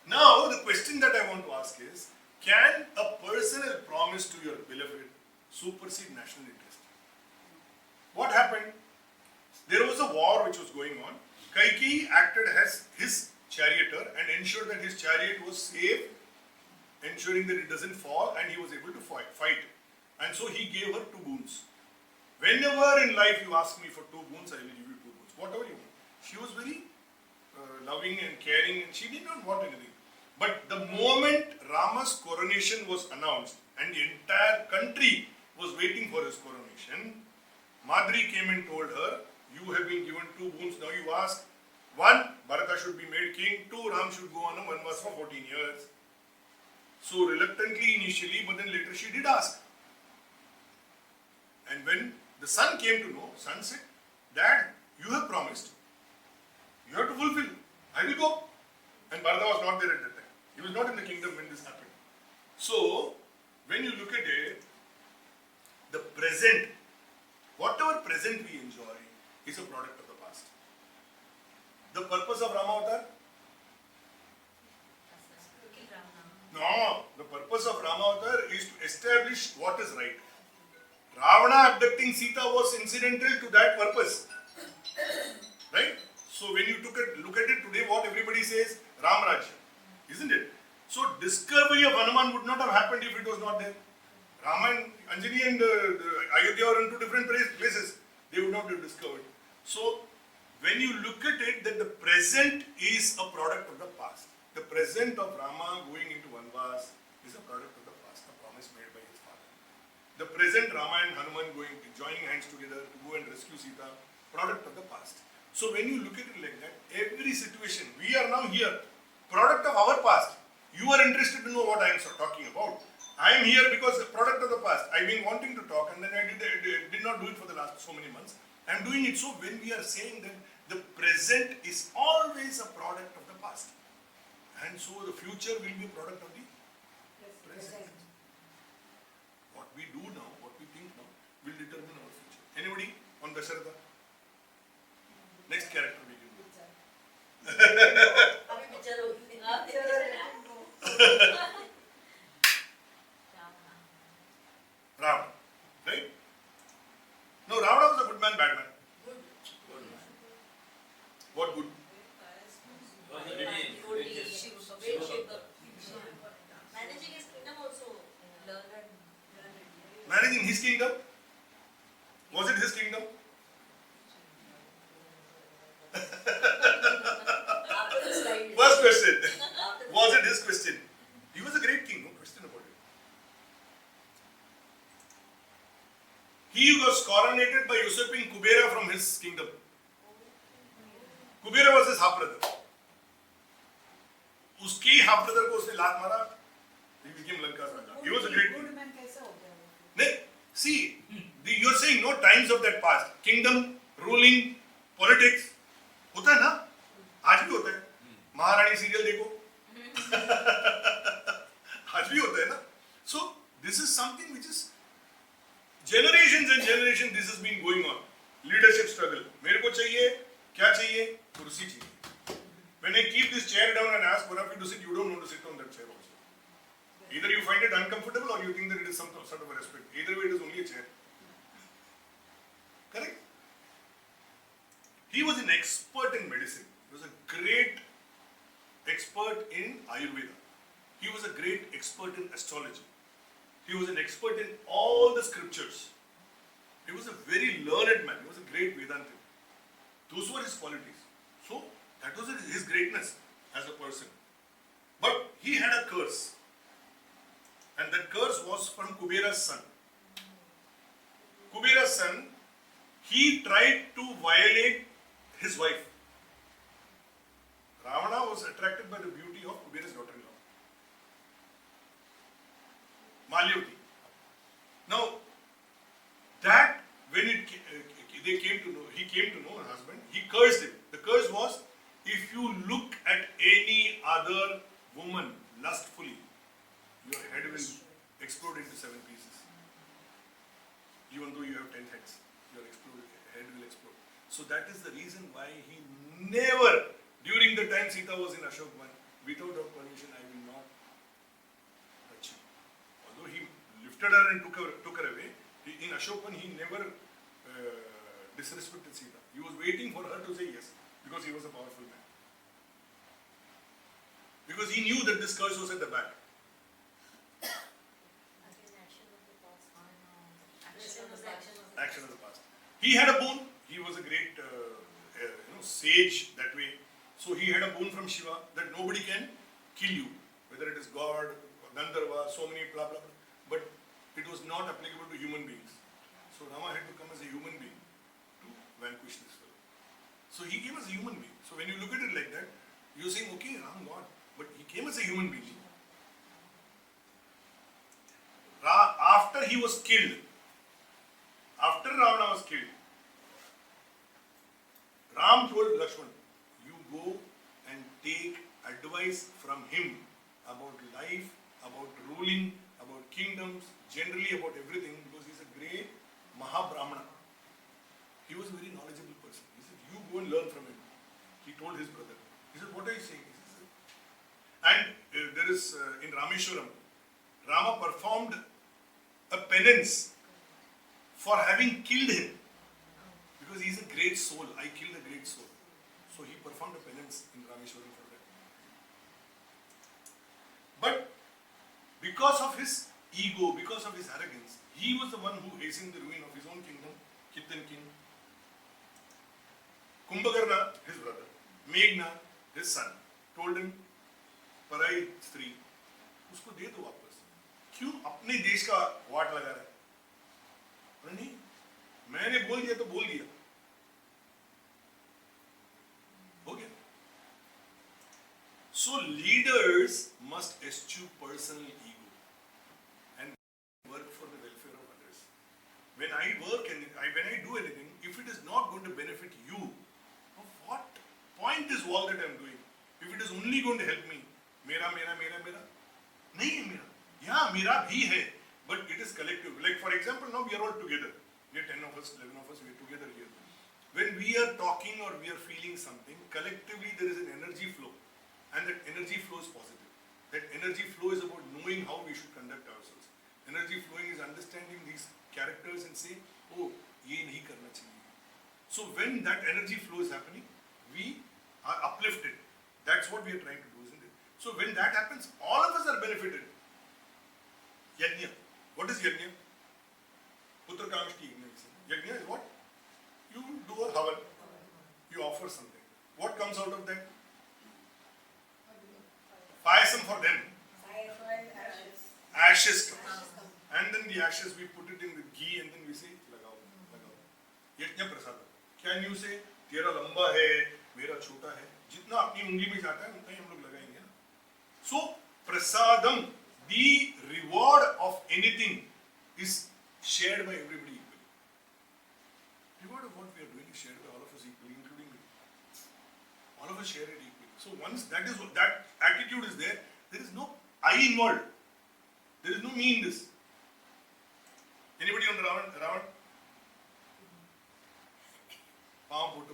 Now the question that I want to ask is, can a personal promise to your beloved supersede national interest? What happened? There was a war which was going on. Kaikeyi acted as his charioteer and ensured that his chariot was safe, ensuring that it doesn't fall, and he was able to fight. And so he gave her 2 boons. Whenever in life you ask me for 2 boons, I will give you 2 boons. Whatever you want. She was very loving and caring, and she did not want anything. But the moment Rama's coronation was announced and the entire country was waiting for his coronation, Madri came and told her, you have been given 2 boons. Now you ask, 1, Bharata should be made king. 2, Ram should go on a vanvas for 14 years. So reluctantly initially, but then later she did ask. And when the son came to know, son said, Dad, you have promised. You have to fulfill. I will go. And Bharata was not there at that time. He was not in the kingdom when this happened. So, when you look at it, the present present we enjoy is a product of the past. The purpose of Rama Avatar? No, the purpose of Rama Avatar is to establish what is right. Ravana abducting Sita was incidental to that purpose. Right? So when you look at it today, what everybody says, Ram Rajya. Isn't it? So discovery of Hanuman would not have happened if it was not there. Rama and Anjani and Ayodhya are in two different places. They would not have discovered. So when you look at it, that the present is a product of the past. The present of Rama going into Vanvas is a product of the past, a promise made by his father. The present Rama and Hanuman joining hands together to go and rescue Sita, product of the past. So when you look at it like that, every situation, we are now here, product of our past. You are interested to know what I am talking about. I am here because the product of the past. I've been wanting to talk and then I did not do it for the last so many months. I am doing it. So when we are saying that the present is always a product of the past. And so the future will be a product of the present. What we do now, what we think now, will determine our future. Anybody on Dasharatha? Next character we can do. अभी picture होगी Ravana. Right? No, Ravana was a good man, bad man. What good? Managing his kingdom also. Managing his kingdom? Was it his kingdom? After the slide. First question. Was it his question? He was a great king, no question about it. He was coronated by usurping Kubera from his kingdom. Kubera was his half brother. उसकी half brother को उसने लात मारा. He became Lanka's Raja. He was a great king. नहीं, see, you are saying no times of that past. Kingdom, ruling, politics, होता है ना? आज भी होता है. महारानी सीरियल देखो. आज भी होता है ना? So this is something which is generations and generations. This has been going on. Leadership struggle. मेरे को चाहिए, क्या चाहिए? कुर्सी चाहिए. When I keep this chair down and ask one of you to sit, you don't want to sit on that chair also. Either you find it uncomfortable or you think that it is some sort of a respect. Either way, it is only a chair. Correct? He was an expert in medicine. He was a great expert in Ayurveda. He was a great expert in astrology. He was an expert in all the scriptures. He was a very learned man. He was a great Vedantin. Those were his qualities. So, that was his greatness as a person. But he had a curse. And that curse was from Kubera's son. Kubera's son, he tried to violate his wife. Ravana was attracted by the beauty of Kubera's daughter-in-law, Malyavati. Now, that when he came to know her husband, he cursed him. The curse was, if you look at any other woman lustfully, your head will explode into 7 pieces. Even though you have 10 heads, your head will explode. So that is the reason why he never, during the time Sita was in Ashokvan, without her permission, I will not touch you. Although he lifted her and took her away, in Ashokvan he never disrespected Sita. He was waiting for her to say yes, because he was a powerful man. Because he knew that this curse was at the back. Action of the past. He had a boon. He was a great sage that way. So he had a boon from Shiva that nobody can kill you. Whether it is God, Gandharva, so many blah blah blah. But it was not applicable to human beings. So Rama had to come as a human being to vanquish this fellow. So he came as a human being. So when you look at it like that, you're saying, okay, Ram God. But he came as a human being. After he was killed, after Ravana was killed, Ram told Lakshman, you go and take advice from him about life, about ruling, about kingdoms, generally about everything, because he's a great Mahabrahmana. this in Rameshwaram, Rama performed a penance for having killed him. Because he is a great soul. I killed a great soul. So he performed a penance in Rameshwaram for that. But because of his ego, because of his arrogance, he was the one who hastened the ruin of his own kingdom, Kittan king. Kumbhakarna, his brother, Meghna, his son, told him, पराई स्त्री उसको दे दो वापस. क्यों अपने देश का वाट लगा रहा है? बोला नहीं, मैंने बोल दिया तो बोल दिया, हो गया. So leaders must eschew personal ego and work for the welfare of others. When I work and when I do anything, if it is not going to benefit you, of what point is all that I am doing? If it is only going to help me, मेरा नहीं है मेरा. Yeah, मेरा भी है, but it is collective. Like for example, now we are all together. We are 10 of us, 11 of us, we are together here. When we are talking or we are feeling something, collectively there is an energy flow, and that energy flow is positive. That energy flow is about knowing how we should conduct ourselves. Energy flowing is understanding these characters and saying, oh, ये नहीं करना चाहिए. So when that energy flow is happening, we are uplifted. That's what we are trying to do, isn't it? So when that happens, all of us are benefited. Yajna. What is yajna? Putra Kamishti yajna. Yajna is what? You do a havan. You offer something. What comes out of that? Payasam for them. Ashes comes. And then the ashes we put it in the ghee and then we say, lagao, lagao. Yajna prasada. Can you say, तेरा लंबा है, मेरा छोटा है? जितना अपनी उंगली में जाता है उतना ही हम लोग लगाएंगे ना. So prasadam, the reward of anything is shared by everybody equally. Reward of what we are doing is shared by all of us equally, including me. All of us share it equally. So once that attitude is there, there is no I involved. There is no me in this. Anybody on Ravan? पाँव photo.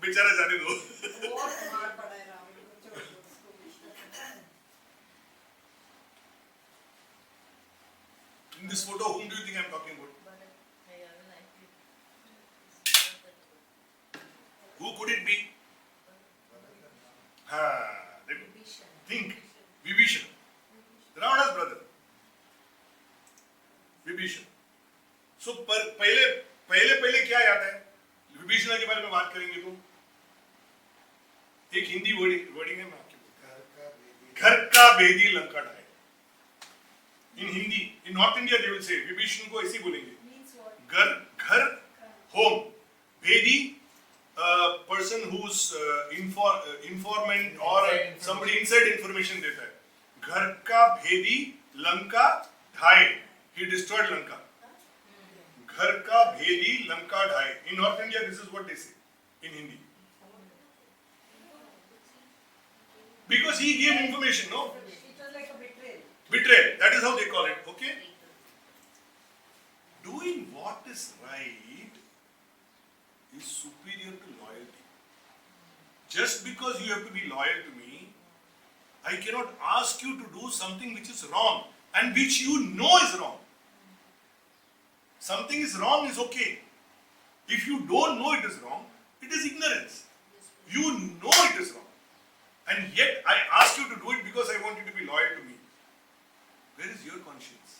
बेचारा जाने दो. In this photo, whom do you think I am talking about? Who could it be? Think. Vibhishan. Ravana's brother. Vibhishan. So पहले क्या याद है? विभीषण के बारे में बात करेंगे तो एक हिंदी वर्डिंग है, मैं आपके घर का भेदी लंका ढाए. In Hindi, in north India they will say Vibhishan को ऐसे बोलेंगे, घर होम, भेदी पर्सन हुज इंफॉर्मेंट और somebody inside information देता है. घर का भेदी लंका ढाए, he destroyed Lanka. घर का भेदी Lanka ढाए. In North India, this is what they say in Hindi. Because he gave information, no? It was like a betrayal. Betrayal. That is how they call it. Okay? Doing what is right is superior to loyalty. Just because you have to be loyal to me, I cannot ask you to do something which is wrong and which you know is wrong. Something is wrong is okay. If you don't know it is wrong, it is ignorance. You know it is wrong. And yet I ask you to do it because I want you to be loyal to me. Where is your conscience?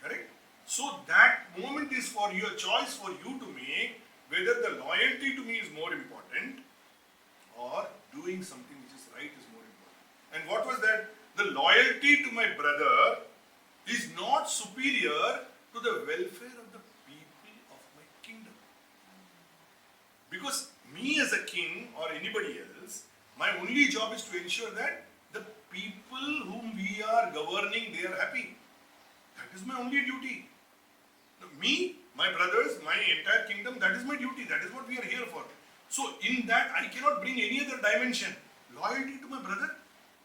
Correct? So that moment is for your choice for you to make whether the loyalty to me is more important or doing something which is right is more important. And what was that? The loyalty to my brother is not superior to the welfare of the people of my kingdom. Because me as a king or anybody else, my only job is to ensure that the people whom we are governing, they are happy. That is my only duty. Me, my brothers, my entire kingdom, that is my duty. That is what we are here for. So in that, I cannot bring any other dimension. Loyalty to my brother,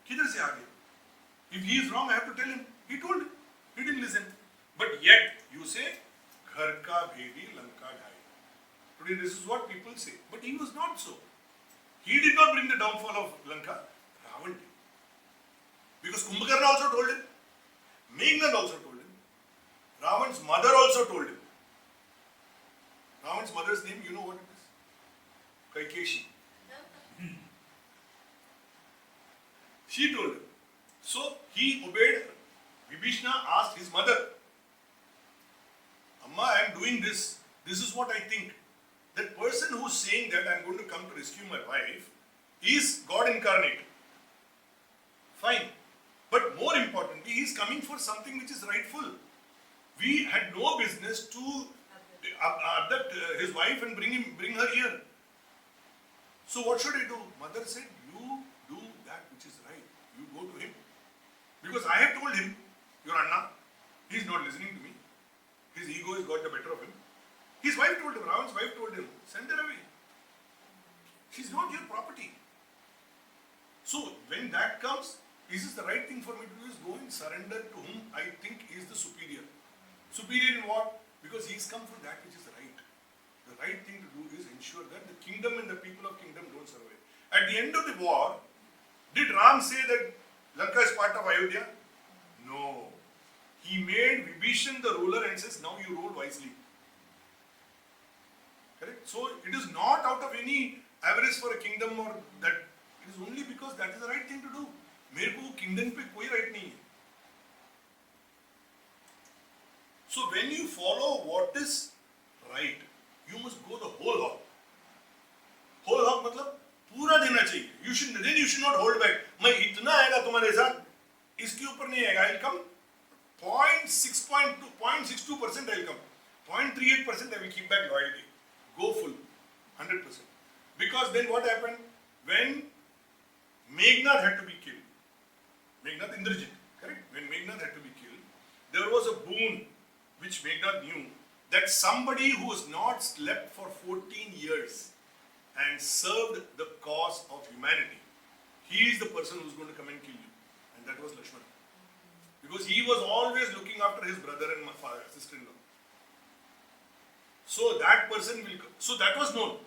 kidhar se aa gaya? If he is wrong, I have to tell him. He told, he didn't listen. But yet, you say, Ghar ka bhedi lanka dhai. Today, this is what people say. But he was not so. He did not bring the downfall of Lanka. Ravan did. Because Kumbhakarna also told him. Meghnad also told him. Ravan's mother also told him. Ravan's mother's name, you know what it is? Kaikeshi. She told him. So he obeyed her. Vibhishana asked his mother, Amma, I am doing this. This is what I think. That person who's saying that I am going to come to rescue my wife is God incarnate. Fine. But more importantly, he is coming for something which is rightful. We had no business to abduct his wife and bring her here. So what should I do? Mother said, you do that which is right. You go to him. Because I have told him, your Anna, he is not listening to me. His ego has got the better of him. His wife told him, Ravan's wife told him, send her away. She's not your property. So when that comes, is this the right thing for me to do? Is go and surrender to whom I think is the superior. Superior in what? Because he's come for that which is right. The right thing to do is ensure that the kingdom and the people of kingdom don't survive. At the end of the war, did Ram say that Lanka is part of Ayodhya? No. He made Vibhishan the ruler and says, now you rule wisely. Correct? So it is not out of any avarice for a kingdom or that. It is only because that is the right thing to do. मेरे को kingdom पे कोई right नहीं है. So when you follow what is right, you must go the whole hog. Whole hog मतलब पूरा देना चाहिए. You should not hold back. मैं इतना आएगा तुम्हारे साथ, इसके ऊपर नहीं आएगा. I'll come 0.62% I'll come. 0.38% I will keep back loyalty. Go full, 100%. Because then what happened? When Meghnad had to be killed, Meghnad Indrajit, correct? When Meghnad had to be killed, there was a boon which Meghnad knew that somebody who has not slept for 14 years and served the cause of humanity, he is the person who is going to come and kill you. And that was Lakshmana. Because he was always looking after his brother and my father, sister-in-law. So that person will come. So that was known.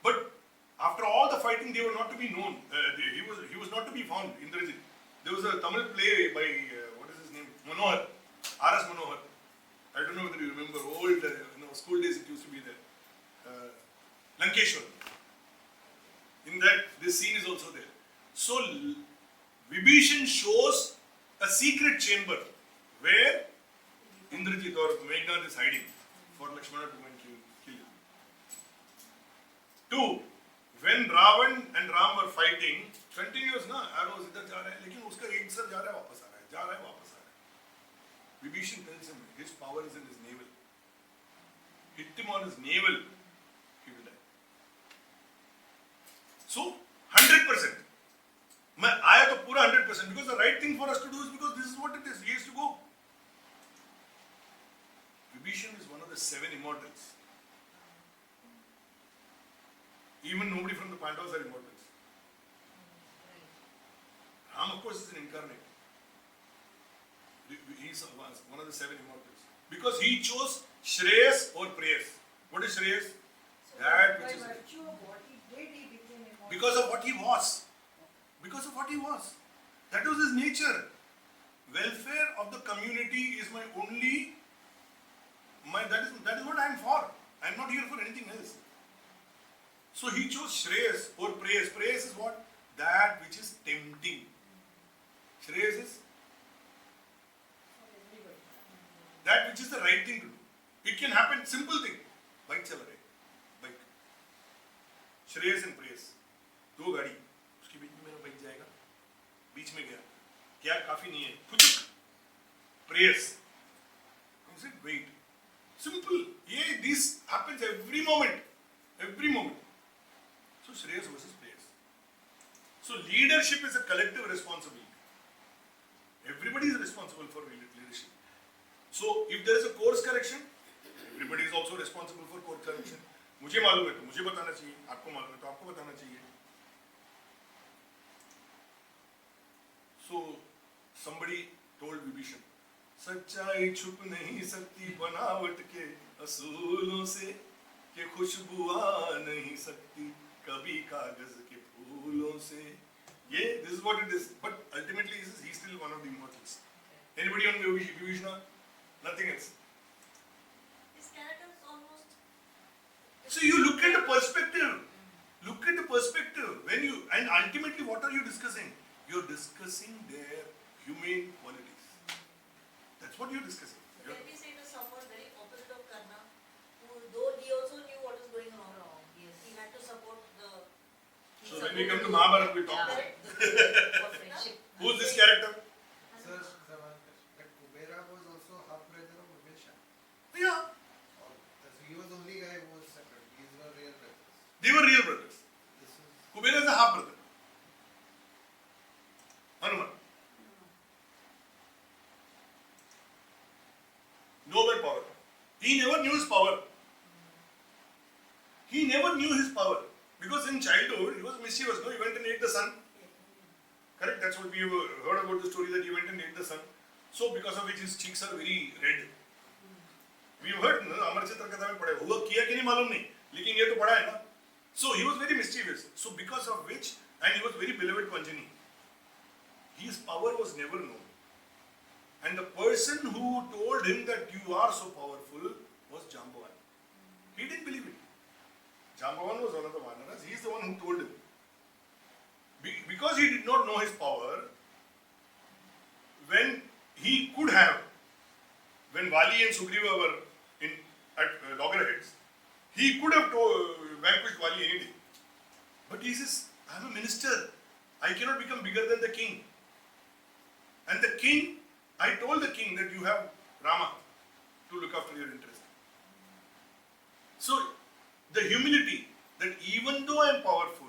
But after all the fighting, they were not to be known. He was not to be found, Indrajit. There was a Tamil play by, what is his name? Manohar. R.S. Manohar. I don't know whether you remember, old, school days it used to be there. Lankeshwar. In that, this scene is also there. So, Vibhishan shows a secret chamber where Indrajit or Meghnad is hiding for Lakshmana to go and kill him. 2. When Ravan and Ram were fighting, continuous na arrows idhar ja rahe hain, lekin uska ek sar ja raha hai, wapas aa raha hai, ja raha hai, wapas aa raha hai. Vibhishan tells him his power is in his navel. Hit him on his navel, he will die. So 100%. मैं आया तो पूरा 100% because the right thing for us to do is because this is what it is. He has to go. Vibhishan is one of the 7 immortals. Even nobody from the Pandavas are immortals. Ram, of course, is an incarnate. He is one of the 7 immortals. Because he chose Shreyas or Preyas. What is Shreyas? That which is. By virtue of what he did, he became immortal. Because of what he was. Because of what he was. That was his nature. Welfare of the community is my only. That is what I am for. I am not here for anything else. So he chose Shreyas or Preyas. Preyas is what? That which is tempting. Shreyas is that which is the right thing to do. It can happen, simple thing. Bike चला रहे, bike. Shreyas and Preyas. 2 गाड़ी, उसके बीच में मेरा bike जाएगा, बीच में गया, क्या काफी नहीं है, फुचुक, Preyas. I said, wait. Simple. Yeah, this happens every moment. Every moment. So Shreyas versus Preyas. So leadership is a collective responsibility. Everybody is responsible for leadership. So if there is a course correction, everybody is also responsible for course correction. मुझे मालूम है तो मुझे बताना चाहिए, आपको मालूम है तो आपको बताना चाहिए. So somebody told Vibhishan, सच्चाई छुप नहीं सकती बनावट के असूलों से, कि खुशबू आ नहीं सकती कभी कागज के फूलों फूलों से ये this is what it is. But ultimately he's still one of the immortals. Anybody on Vibhishna? Nothing else. His character is almost. So you look at the perspective. Look at the perspective. When you and ultimately what are you discussing? You're discussing their humane qualities. That's what you're discussing. Can we say to someone very opposite of Karna, who though he also knew what was going on, he had to support the. So when we come to Mahabharata, we talk about it. For friendship. Who's this character? Sir, but Kubera was also half brother of Vibhisha. Yeah, He was the only guy who was separate. These were real brothers. they were real brothers. This was Kubera is a half brother. Hanuman. Noble power. He never knew his power. He never knew his power. Because in childhood, he was mischievous. No, he went and ate the sun. Correct? That's what we have heard about the story that he went and ate the sun. So, because of which his cheeks are very red. We have heard, no? अमर चित्र कथा में पढ़े हुआ किया कि नहीं मालूम नहीं लेकिन ये तो पढ़ा है ना. So he was very mischievous. So because of which, and he was very beloved to Anjani. His power was never known. And the person who told him that you are so powerful was Jambavan. He didn't believe it. Jambavan was one of the Vanaras. He is the one who told him. Because he did not know his power, when he could have, when Vali and Sugriva were at loggerheads, he could have vanquished Vali any day. But he says, I am a minister. I cannot become bigger than the king. And the king, I told the king that you have Rama to look after your interest. So, the humility that even though I am powerful,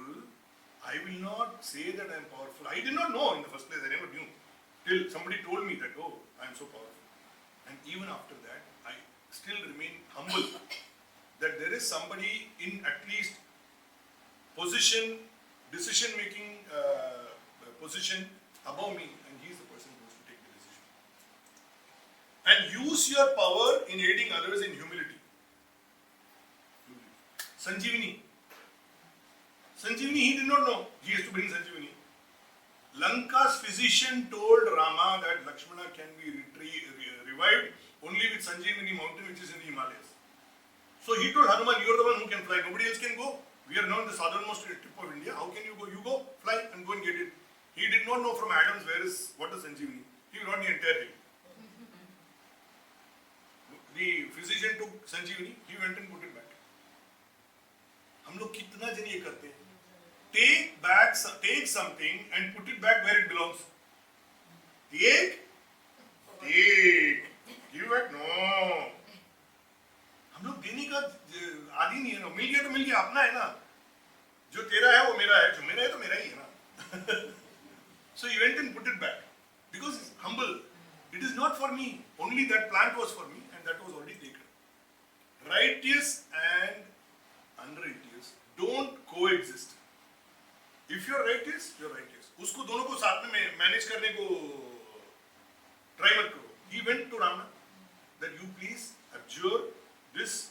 I will not say that I am powerful. I did not know in the first place, I never knew. Till somebody told me that, oh, I am so powerful. And even after that, I still remain humble that there is somebody in at least position, decision-making position above me, and he is the person who has to take the decision. And use your power in aiding others in humility. Sanjeevani. Sanjeevani, he did not know. He has to bring Sanjeevani. Lanka's physician told Rama that Lakshmana can be revived only with Sanjeevani mountain, which is in the Himalayas. So he told Hanuman, you are the one who can fly. Nobody else can go. We are now in the southernmost tip of India. How can you go? You go, fly and go and get it. He did not know from Adams what is Sanjeevani. He brought the entire thing. The physician took Sanjeevani. He went and put it back. हम लोग कितना जन ये करते हैं? Take something and put it back where it belongs. Give back. No. हम लोग देने का आदि नहीं है ना. मिल गया तो मिल गया, अपना है ना. जो तेरा है वो मेरा है, जो मेरा है तो मेरा ही है ना. So he went and put it back because he's humble. It is not for me. Only that plant was for me, and that was already taken. Righteous and unrighteous don't coexist. If you are righteous, you are righteous. उसको दोनों को साथ में manage करने को try मत करो. He went to Rama that you please abjure this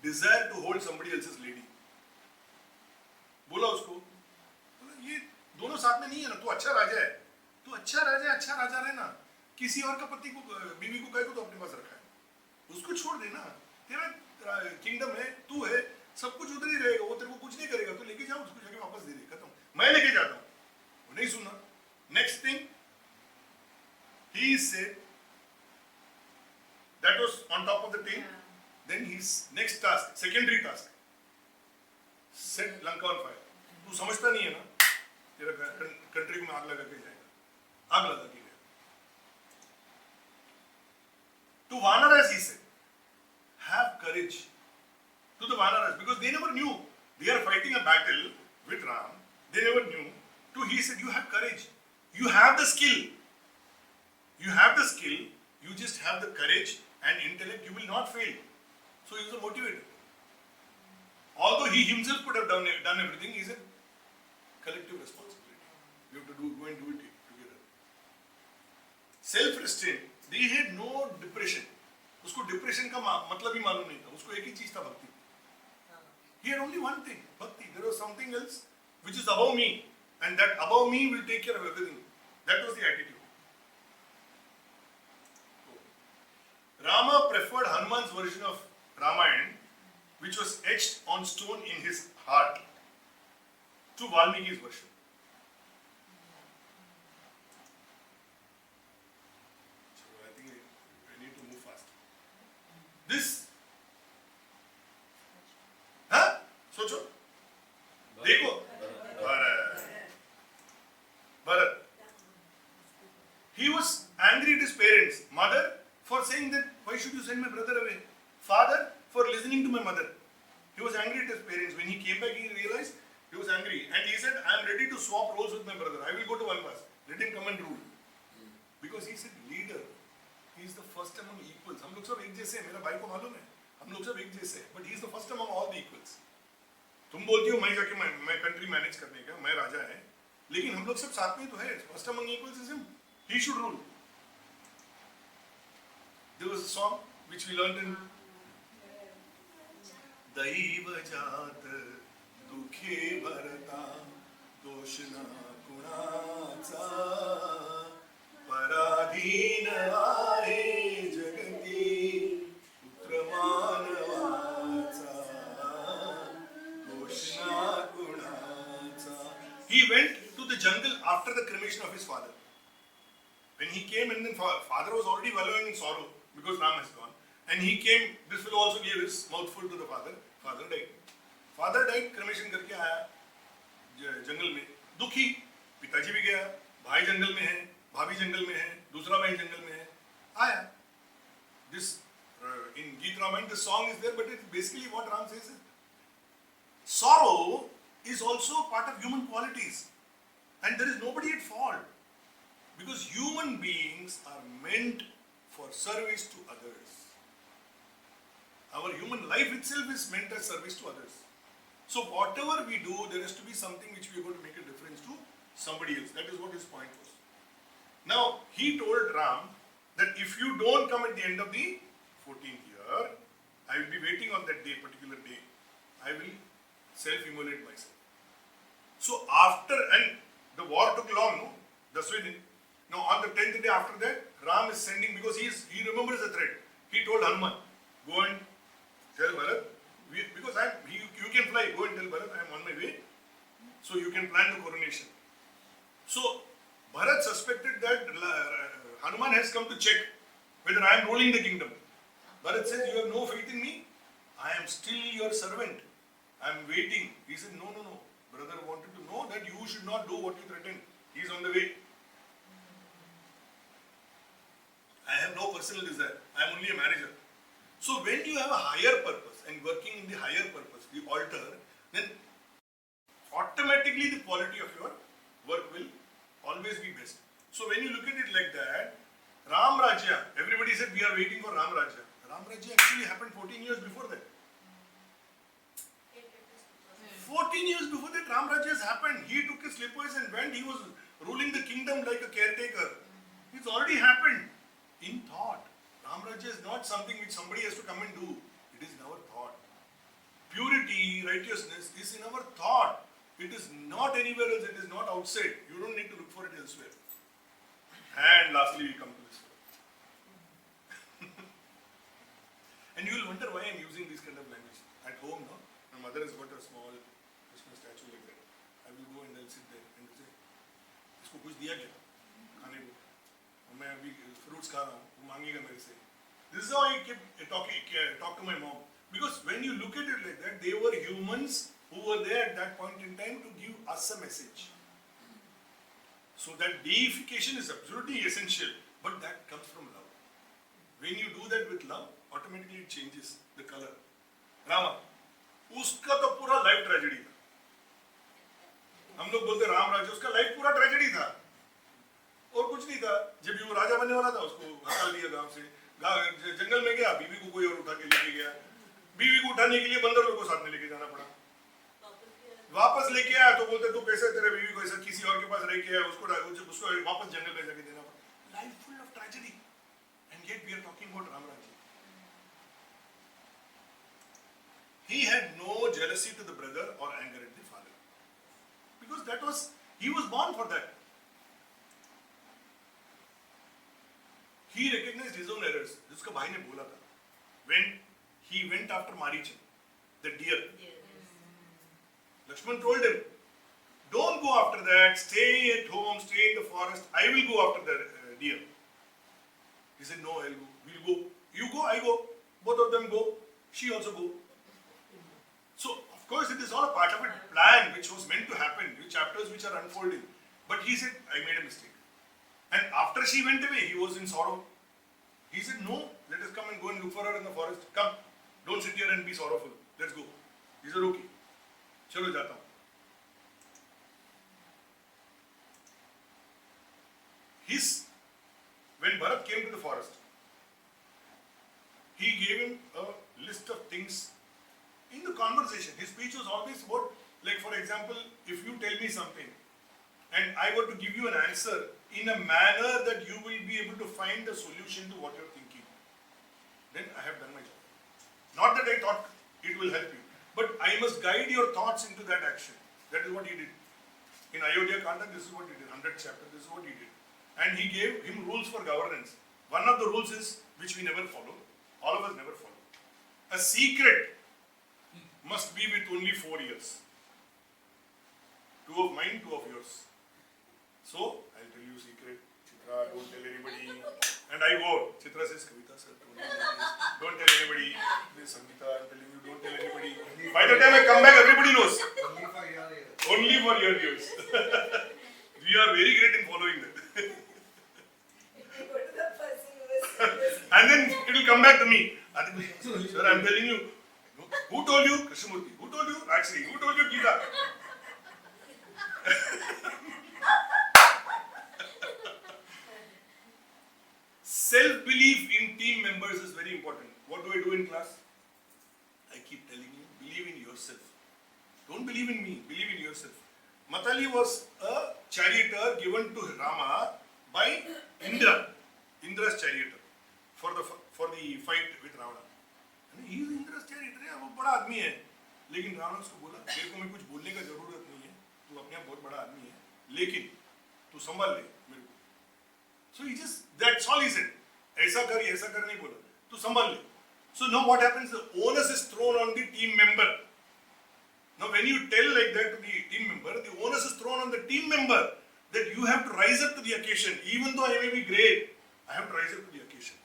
desire to hold somebody else's lady. बोला उसको, बोला ये दोनों साथ में नहीं है ना. तू अच्छा राजा है, तू अच्छा राजा रहे ना. किसी और का पति को बीवी को कहे तो अपने पास रखा है. उसको छोड़ देना. तेरा किंगडम है, तू है, सब कुछ उधर ही रहेगा. वो तेरे को कुछ नहीं करेगा. तो लेके जाओ उसको, जाके वापस दे दे. खत्म. मैं लेके जाता हूँ. वो नहीं सुना. Next thing he said, that was on top of the thing. Then his next task, secondary task, set Lanka on fire. तू समझता नहीं है ना, तेरा कंट्री को मैं आग लगा के जाएगा. आग लगा के गया. To Vanaras he said, have courage. To the Vanaras, because they never knew they are fighting a battle with Ram. They never knew. To he said, you have courage. You have the skill. You have the skill. You just have the courage and intellect. You will not fail. So he was a motivator. Although he himself could have done everything, he said, collective responsibility. You have to go and do it together. Self-restraint. They had no depression. उसको depression का मतलब ही मालूम नहीं था. उसको एक ही चीज था, भक्ति. He had only one thing, bhakti. There was something else which is above me, and that above me will take care of everything. That was the attitude. Rama preferred Hanuman's version of Ramayana, which was etched on stone in his heart, to Valmiki's version. So I think we need to move fast. This, huh? सोचो, देखो, Bharat. He was angry at his parents, mother for saying that why should you send my brother away, father for listening to my mother. He was angry at his parents. When he came back, he realized he was angry, and he said, "I am ready to swap roles with my brother. I will go to Vanvas. Let him come and rule." Because he said, leader, he is the first among equals. हम लोग सब एक जैसे हैं. मेरा भाई को मालूम है. हम लोग सब एक जैसे हैं. But he is the first among all the equals. तुम बोलती हो मैं जाके मैं कंट्री मैनेज करने का, मैं राजा है, लेकिन हम लोग सब साथ में तो है. First among equals is him. He should rule. There was a song which we learned in दैव जात दुखे भरता दोष न कुणाचा पराधीन आहे जगती पुत्र मानवाचा दोष न कुणाचा. He went to the jungle after the cremation of his father. When he came, and then father was already wallowing in sorrow because Ram has gone. And he came, this fellow also gave his mouthful to the father. Father died. Father died, cremation करके आया जंगल में, दुखी. पिताजी भी गया, भाई जंगल में है, भाभी जंगल में है, दूसरा भाई जंगल में है, आया. This in Geet Ramayana, the song is there, but it's basically what Ram says. Sorrow is also part of human qualities, and there is nobody at fault, because human beings are meant for service to others. Our human life itself is meant as service to others. So whatever we do, there has to be something which we are going to make a difference to somebody else. That is what his point was. Now, he told Ram that if you don't come at the end of the 14th year, I will be waiting on that day, particular day. I will self-immolate myself. So after, and the war took long, no? The Sweden. Now on the 10th day after that, Ram is sending, because he remembers the threat. He told Hanuman, go and tell Bharat, because you can fly, go and tell Bharat, I am on my way, so you can plan the coronation. So Bharat suspected that Hanuman has come to check whether I am ruling the kingdom. Bharat says, you have no faith in me? I am still your servant. I am waiting. He said, no. Brother wanted to know that you should not do what you threatened. He is on the way. I have no personal desire. I am only a manager. So when you have a higher purpose and working in the higher purpose, the altar, then automatically the quality of your work will always be best. So when you look at it like that, Ram Rajya, everybody said we are waiting for Ram Rajya. Ram Rajya actually happened 14 years before that. 14 years before that, Ram Rajya has happened. He took his slippers and went. He was ruling the kingdom like a caretaker. It's already happened in thought. Ram Rajya is not something which somebody has to come and do. It is in our thought. Purity, righteousness is in our thought. It is not anywhere else. It is not outside. You don't need to look for it elsewhere. And lastly, we come to this one. And you will wonder why I am using this kind of language. At home, no? My mother has got a small Krishna statue like that. I will go and I'll sit there and say, इसको कुछ दिया क्या? खाने को. और मैं अभी fruits खा रहा हूँ. वो मांगेगा मेरे से. This is how I talk to my mom. Because when you look at it like that, they were humans who were there at that point in time to give us a message. So that deification is absolutely essential, but that comes from love. When you do that with love, automatically it changes the color. Rama, उसका तो पूरा life tragedy था. हम लोग बोलते राम राज्य, उसका life पूरा ट्रेजेडी था और कुछ नहीं था. जब वो राजा बनने वाला था, उसको हटा लिया गांव से, जंगल में गया, बीवी को कोई और उठा के लेके गया. बीवी को उठाने के लिए बंदरों को साथ में लेके जाना पड़ा. वापस लेके आया तो बोलते तू कैसे तेरे बीवी को ऐसा किसी और के पास रह के आया, उसको वापस जंगल में जाके देना पड़ा. Life full of tragedy, and yet we are talking about Ram Rajya. He had no jealousy to the brother or anger at the father. because he was born for that. He recognized his own errors. जिसका भाई ने बोला था. When he went after Marichan, the deer, Lakshman told him, don't go after that, stay at home, stay in the forest, I will go after the deer. He said, no, I'll go, we'll go. You go, I go. Both of them go. She also go. So, of course, it is all a part of a plan which was meant to happen, with chapters which are unfolding. But he said, I made a mistake. And after she went away, he was in sorrow. He said, no, let us come and go and look for her in the forest. Come, don't sit here and be sorrowful. Let's go. He said, okay. Chalo jata hu. When Bharat came to the forest, he gave him a list of things in the conversation. His speech was always about, like for example, if you tell me something and I were to give you an answer in a manner that you will be able to find the solution to what you're thinking, then I have done my job. Not that I thought it will help you, but I must guide your thoughts into that action. That is what he did. In Ayodhya Kanda, this is what he did. 100th chapter, this is what he did. And he gave him rules for governance. One of the rules is, which we never follow, all of us never follow. A secret must be with only 4 years. 2 of mine, 2 of yours. So, I'll tell you secret. Chitra, don't tell anybody. And I go. Chitra says, Kavita sir, don't tell anybody. This Sangeeta, I'm telling you, don't tell anybody. By the time I come back, everybody knows. Only for your ears. Only for your ears. We are very great in following that. If you go to the person who is And then it will come back to me. Sir, I'm telling you. Who told you? Krishnamurti. Who told you? Actually, who told you Gita? Self-belief in team members is very important. What do I do in class? I keep telling you, believe in yourself. Don't believe in me, believe in yourself. Matali was a charioteer given to Rama by Indra, Indra's charioteer, for the fight with Ravana. And he is Indra's charioteer, वो बड़ा आदमी है. लेकिन रावण उसको बोला, तेरे को मैं कुछ बोलने का जरूरत नहीं है. तू अपने आप बहुत बड़ा आदमी है. लेकिन तू संभाल ले मेरे को. So he just, that's all he said. ऐसा कर नहीं बोला. तू संभाल ले. So now what happens? The onus is thrown on the team member. Now when you tell like that to the team member, the onus is thrown on the team member that you have to rise up to the occasion. Even though I may be great, I have to rise up to the occasion.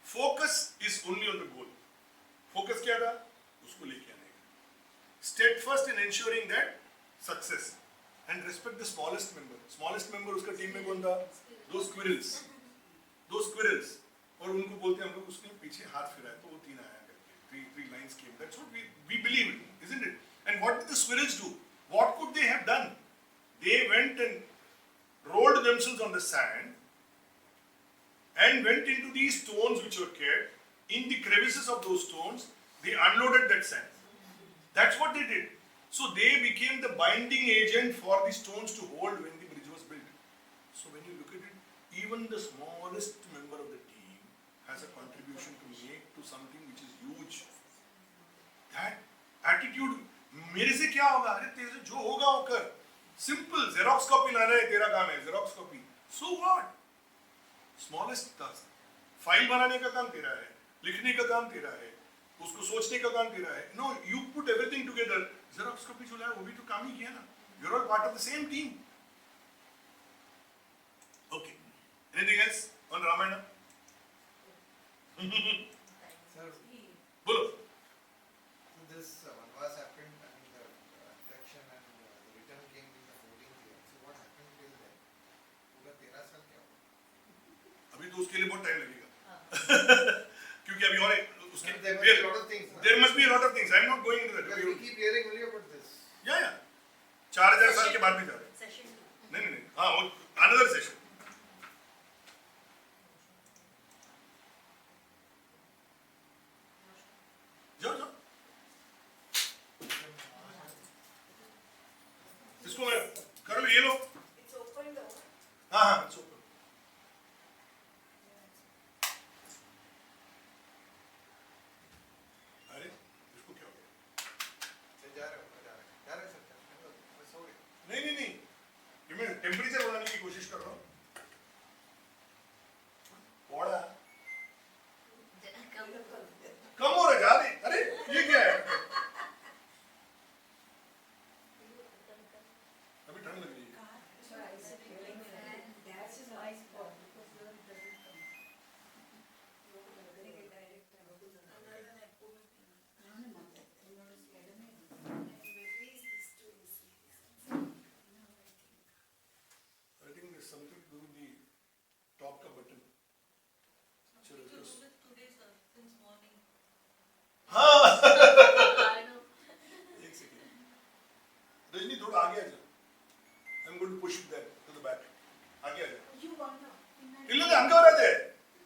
Focus is only on the goal. Focus क्या था? उसको लेके आने का. Steadfast in ensuring that success and respect the smallest member. Smallest member उसका team में कौन था? Those squirrels. और उनको बोलते हैं हम लोग उसके पीछे हाथ फिराए तो वो 3 आया करके. Three lines came. That's what we believe in, isn't it? And what did the squirrels do? What could they have done? They went and rolled themselves on the sand and went into these stones which were kept. In the crevices of those stones, they unloaded that sand. That's what they did. So they became the binding agent for the stones to hold when the bridge was built. So when you look at it, even the smallest member of the team has a contribution to make to something which is huge. That attitude, मेरे से क्या होगा? अरे तेरे से जो होगा वो कर. Simple. Xerox copy लाना है तेरा काम है. Xerox copy. So what? Smallest task. File बनाने का काम तेरा है. लिखने का काम तेरा है. उसको सोचने का काम तेरा है. No, you put everything together. Xerox copy जो लाया वो भी तो काम ही किया ना. You're all part of the same team. Okay. Anything else on Ramayana? Sir, बोलो. so this Vanvas happened and the abduction and the return came in the 14th year. So what happened till then? पूरा 13 साल क्या हुआ? अभी तो उसके लिए बहुत टाइम लगेगा. क्योंकि अभी और उसके There must be a lot of things. There must be a lot of things. I'm not going into that. Because we keep hearing only about this. Yeah. 4000 साल के बाद भी जा रहे हैं. Session 2. नहीं. हाँ, वो another session. जाओ. इसको मैं कर लो ये लो. It's open door. हाँ, it's open. अरे इसको क्या हो गया? टेम्परेचर बढ़ाने की कोशिश कर रहा हूँ। थोड़ा कम हो रहा है ज्यादा। अरे ये क्या है? अभी ठंड लग रही है। I think there's something to do with the top का button. चलो इसको हाँ एक सेकेंड रजनी थोड़ा आगे आ जा। I'm going to push it there to the back. आगे आ जा। ಇಲ್ಲ ಹಂಗೆ ಬರದೆ.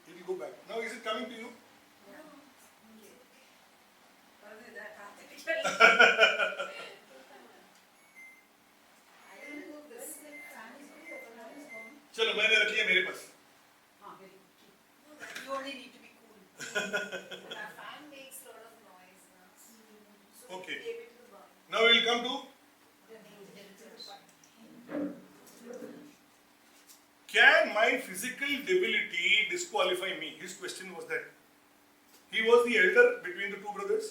It will go back. Now is it coming to you? चलो मैंने रख लिया मेरे पास। You only need to be cool. Our fan makes a lot of noise. So Okay. we gave it to the bar. Now we will come to can my physical debility disqualify me? His question was that. He was the elder between the two brothers,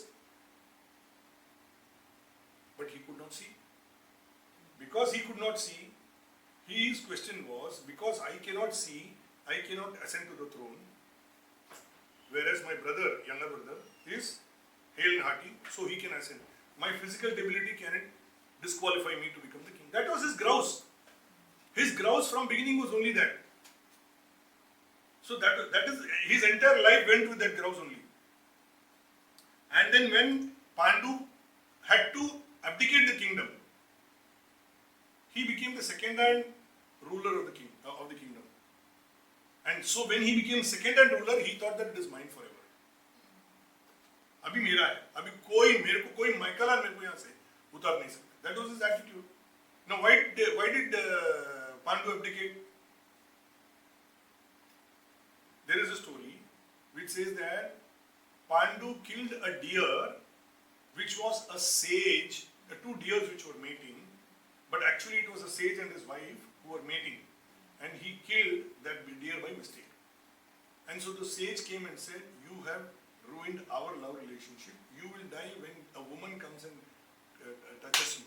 but he could not see. Because he could not see, his question was, because I cannot see, I cannot ascend to the throne, whereas my brother, younger brother, is hale and hearty, so he can ascend. My physical debility cannot disqualify me to become the king. That was his grouse. His grouse from beginning was only that. So that is his entire life went with that grouse only. And then when Pandu had to abdicate the kingdom, he became the second-hand ruler of the kingdom. And so when he became second-hand ruler, he thought that it is mine forever. अभी मेरा है, अभी मेरे को कोई Michael मेरे को यहाँ से उतार नहीं सकता. That was his attitude. Now why did Pandu abdicate? There is a story which says that Pandu killed a deer which was a sage, two deers which were mating, but actually it was a sage and his wife who were mating, and he killed that deer by mistake. And so the sage came and said, you have ruined our love relationship. You will die when a woman comes and touches you.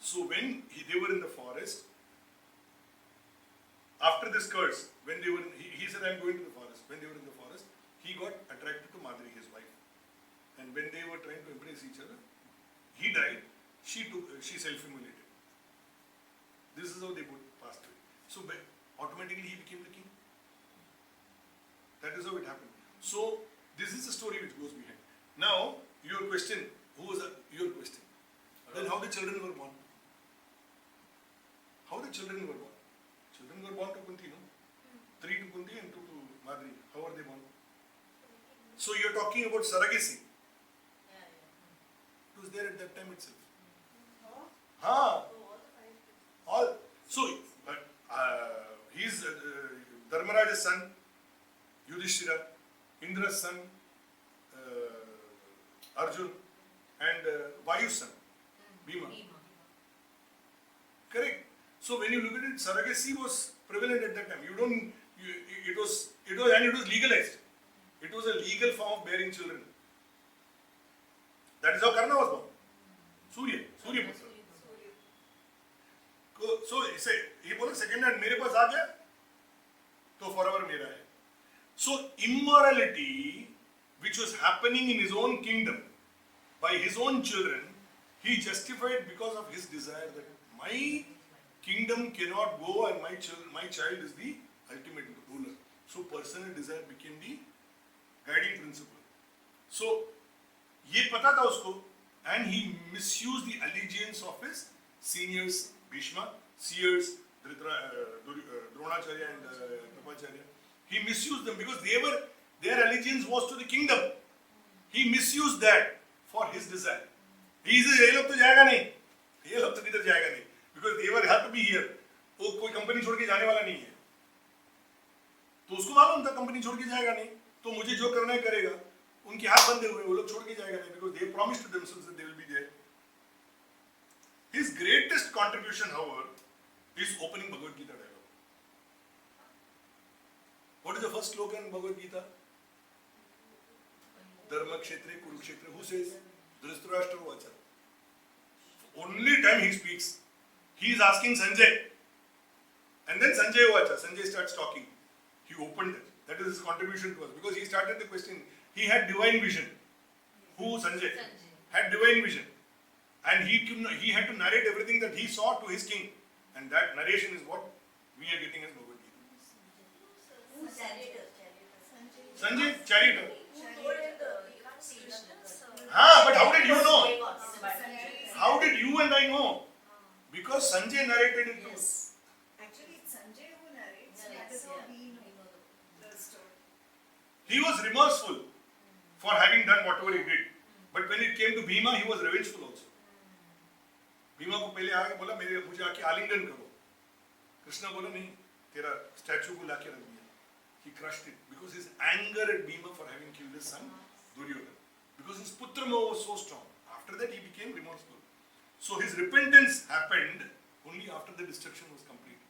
So when they were in the forest, after this curse, when they were, he said, I'm going to the forest. When they were in the forest, he got attracted to Madri, his wife. And when they were trying to embrace each other, he died, she self-immolated. This is how they both passed away. So automatically he became the king. That is how it happened. So this is the story which goes behind. Now, your question, your question? Then how the children were born? How the children were born? Children were born to Kunti, no? 3 to Kunti and 2 to Madri. How are they born? So you're talking about surrogacy. It was there at that time itself. All. So he's Dharmaraja's son, Yudhishthira, Indra's son, Arjun, and Vayu's son, Bhima. Correct. So when you look at it, surrogacy was prevalent at that time. It was legalized. It was a legal form of bearing children. That is how Karna was born. Surya Putra. So he बोला second hand मेरे पास आ गया तो forever मेरा है. So immorality which was happening in his own kingdom by his own children, he justified because of his desire that my kingdom cannot go and my child is the ultimate ruler. So personal desire became the guiding principle. So ये पता था उसको, and he misused the allegiance of his seniors, Bhishma, seers, Dronacharya and Kripacharya. He misused them because their allegiance was to the kingdom. He misused that for his desire. He said, ये लोग तो जाएगा नहीं, ये लोग तो किधर जाएगा नहीं, because they were have to be here. वो कोई कंपनी छोड़ के जाने वाला नहीं है. तो उसको मालूम था कंपनी छोड़ के जाएगा नहीं, तो मुझे जो करना है करेगा. उनके हाथ बंधे हुए, वो लोग छोड़ के जाएगा नहीं, because they promised to themselves that they will be there. His greatest contribution, however, His opening Bhagavad Gita dialogue. What is the first sloka in Bhagavad Gita? Dharma Kshetre Kurukshetra. Who says? Dhritarashtra Vacha. Only time he speaks, he is asking Sanjay. And then Sanjay Vacha. Sanjay starts talking. He opened it. That is his contribution to us. Because he started the question. He had divine vision. Who? Sanjay. Had divine vision. And he had to narrate everything that he saw to his king. And that narration is what we are getting as Bhagavad Gita. Who's narrator? Sanjay, charioteer. Who told him you can't see Krishna? But how did you know? How did you and I know? Because Sanjay narrated it too. Yes. Actually, it's Sanjay who narrates. That is how we know the story. He was remorseful for having done whatever he did. But when it came to Bhima, he was revengeful also. Bhima को पहले आके बोला मुझे आके आलिंगन करो. कृष्णा बोला नहीं, तेरा स्टैचू को लाके रख दिया. He crushed it because his anger at Bhima for having killed his son Duryodhana. Because his putra moha was so strong. After that he became remorseful. So his repentance happened only after the destruction was complete.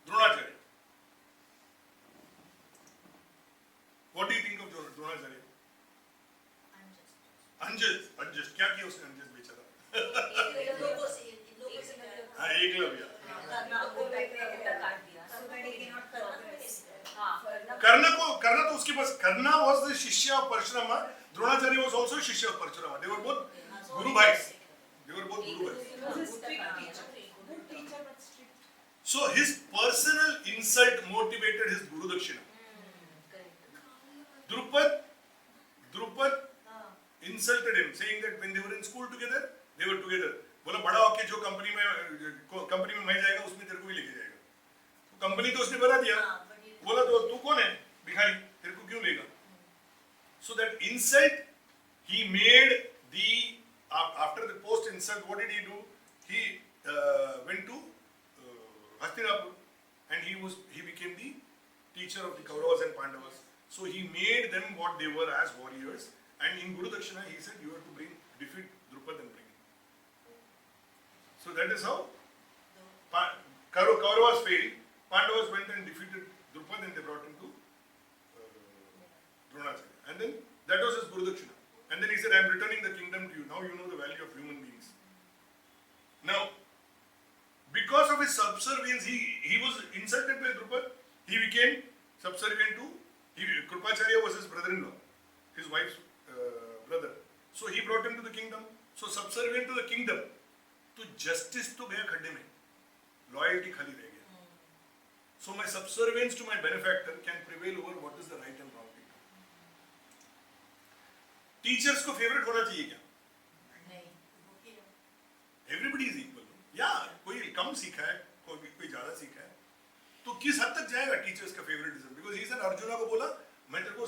Dronacharya. What do you think of Dronacharya? Unjust. क्या किया उसने unjust बेचारा? हाँ, Eklavya. Karna तो उसके पास. Karna was the shishya of Parshurama. Dronacharya was also shishya of Parshurama. They were both guru bhais. Good teacher but strict. So his personal insult motivated his Guru Dakshina. Drupad insulted him, saying that when they were in school together, they were together. बोला बड़ा होके जो company में मैं जाएगा उसमें तेरे को भी लेके जाएगा. तो कंपनी तो उसने बना दिया. बोला तो तू कौन है भिखारी, तेरे को क्यों लेगा? So that insult he made after the post insult, what did he do? He went to Hastinapur and he became the teacher of the Kauravas and Pandavas. So he made them what they were as warriors. And in Guru Dakshina, he said, you have to defeat Drupad and bring him. So that is how Kauravas failed. Pandavas went and defeated Drupad and they brought him to Dronacharya. And then that was his Guru Dakshina. And then he said, I am returning the kingdom to you. Now you know the value of human beings. Now, because of his subservience, he was insulted by Drupad. He became subservient to Krupacharya was his brother-in-law, his wife's brother. So he brought him to the kingdom. So subservient to the kingdom. तो justice तो गया खड्डे में, loyalty खाली रह गया. So my subservience to my benefactor can prevail over what is the right and wrong thing. Teachers को favorite होना चाहिए क्या? Everybody is equal. Yeah, कोई कम सीखा है, कोई ज़्यादा सीखा है. तो किस हद तक जाएगा teachers का favoritism? Because he said Arjuna को बोला, मैं तेरे को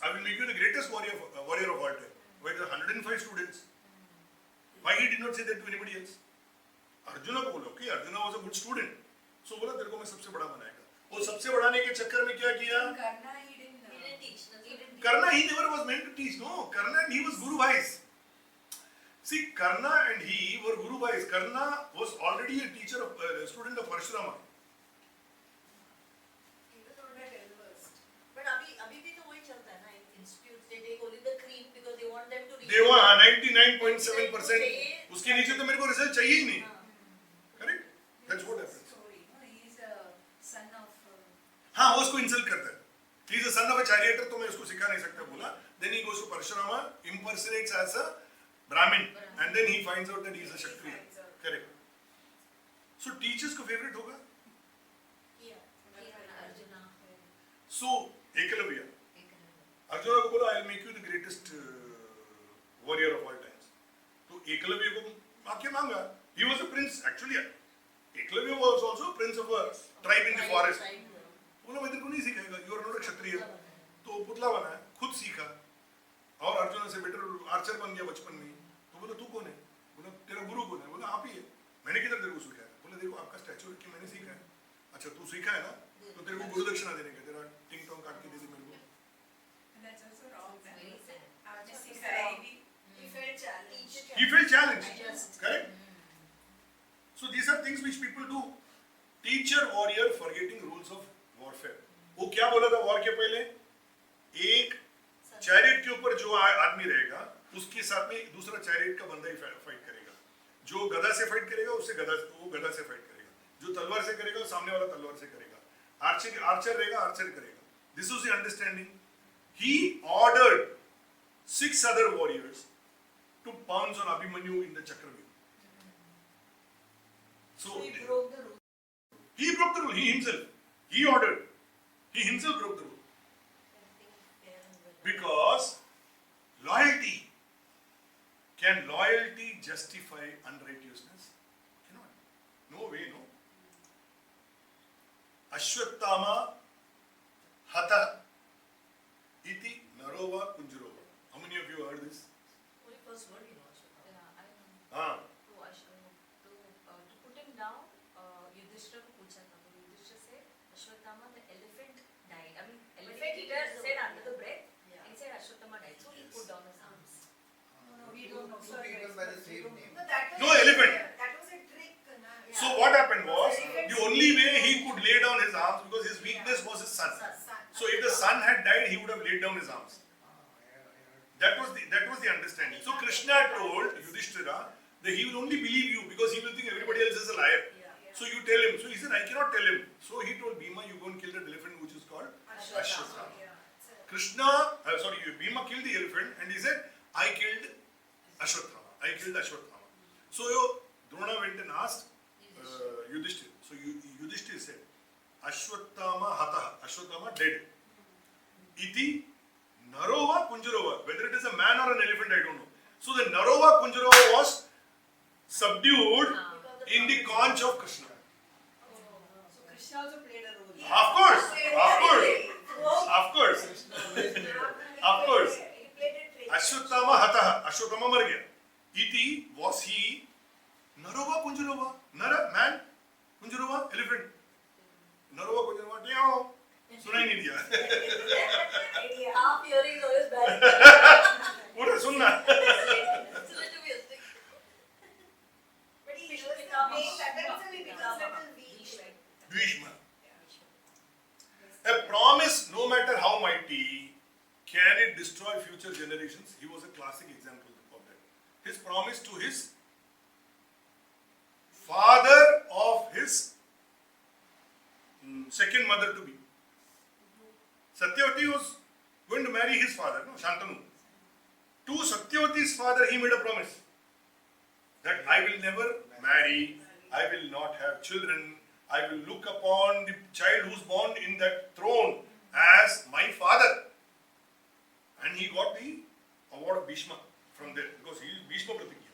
I will make you the greatest warrior of all time. Why there are 105 students? Why he did not say that to anybody else? Arjuna को बोला, okay, Arjuna was a good student. So बोला तेरे को मैं सबसे बड़ा बनाएगा. वो सबसे बढ़ाने के चक्कर में क्या किया? Karna he never was meant to teach. No, Karna and he was Guru Bhais. See, Karna and he were Guru Bhais. Karna was already a teacher of student of Parshurama. But अभी भी तो वही चलता है ना, institutes they take only the cream because they want them to read. They want 99.7%. उसके नीचे तो मेरे को रिजल्ट चाहिए ही नहीं. Correct? That's what happens. He is a son of. हाँ, वो उसको इंसल्ट करता है. He is a son of a charioteer, तो मैं उसको सिखा नहीं सकता बोला. Then he goes to Parshurama, impersonates as a Brahmin, and then he finds out that he is a Kshatriya. Correct. So teachers को favorite होगा. So Ekalavya. Arjuna को बोला, I'll make you the greatest warrior of all times. तो Ekalavya को आके मांगा. He was a prince actually. Ekalavya was also a prince of a tribe in the forest. बोला मैं तेरे को नहीं सिखाएगा. You are not a Kshatriya. तो पुतला बना है, खुद सीखा. और अर्जुन से बेटर आर्चर बन गया बचपन में. तो बोला तू कौन है? बोला तेरा गुरु कौन है? बोला आप ही है. मैंने किधर तेरे को सिखाया? बोला देखो आपका स्टैचू रख के मैंने सीखा है. अच्छा तू सीखा है ना? तो तेरे को गुरु दक्षिणा देने का. तेरा टिंग टोंग काट के दे दे मेरे को. That's also wrong. He felt challenged. He felt challenged. Correct? things which people do. Teacher warrior forgetting rules of warfare. वो क्या बोला था वॉर के पहले? एक चैरियट के ऊपर जो आदमी रहेगा उसके साथ में दूसरा चैरियट का बंदा ही फाइट करेगा. जो गदा से फाइट करेगा उससे वो गदा से फाइट करेगा. जो तलवार से करेगा सामने वाला तलवार से करेगा. आर्चर रहेगा आर्चर करेगा. This was the understanding. He ordered 6 other warriors to pounce on Abhimanyu in the Chakravyuh. So He broke the rule. he broke the rule. He himself. He ordered. He himself broke the rule. Because loyalty. Can loyalty justify unrighteousness? Cannot. No way, no. Ashwattama hata iti narova kunjurova. How many of you heard this? Only first word you know. Yeah, I know. Ah. To put him down, Yudhishthira को पूछा था तो Yudhishthira said Ashwatthama the elephant died. I mean elephant eater said under the breath and he said Ashwatthama died. So he put down his arms. No, we don't know. Two people by the same name. No, that was No elephant. That was a trick. Na. So what happened was, the only way he could lay down his arms because his weakness was his son. So if the son had died, he would have laid down his arms. That was the understanding. So Krishna told Yudhishthira that he will only believe you because he will think everybody else is a liar. So you tell him. So he said, I cannot tell him. So he told Bhima, you go and kill that elephant which is called Ashwatthama. Bhima killed the elephant and he said, I killed Ashwatthama. So Drona went and asked Yudhishthira. So Yudhishthira said, Ashwatthama hataha. Ashwatthama dead. Iti Narova Kunjarova. Whether it is a man or an elephant, I don't know. So the Narova Kunjarova was subdued in the conch of Krishna. So Krishna also played a role. Of course. He played a trick. Ashwatthama hataha. Ashwatthama mar gaya. Iti was he Narova Kunjarova. Nara, man. Kunjarova, elephant. Narova Kunjarova, meow. सुनाई नहीं दिया. Half hearing is always bad. पूरा सुनना. It's a little bit stick. But he was the main weapon, so he becomes little weak. Bhishma. A promise, no matter how mighty, can it destroy future generations? He was a classic example of that. His promise to his father of his second mother to be. Satyavati was going to marry his father, no, Shantanu. To Satyavati's father, he made a promise that I will never marry, I will not have children, I will look upon the child who's born in that throne as my father. And he got the award of Bhishma from there because he is Bhishma Pratigya.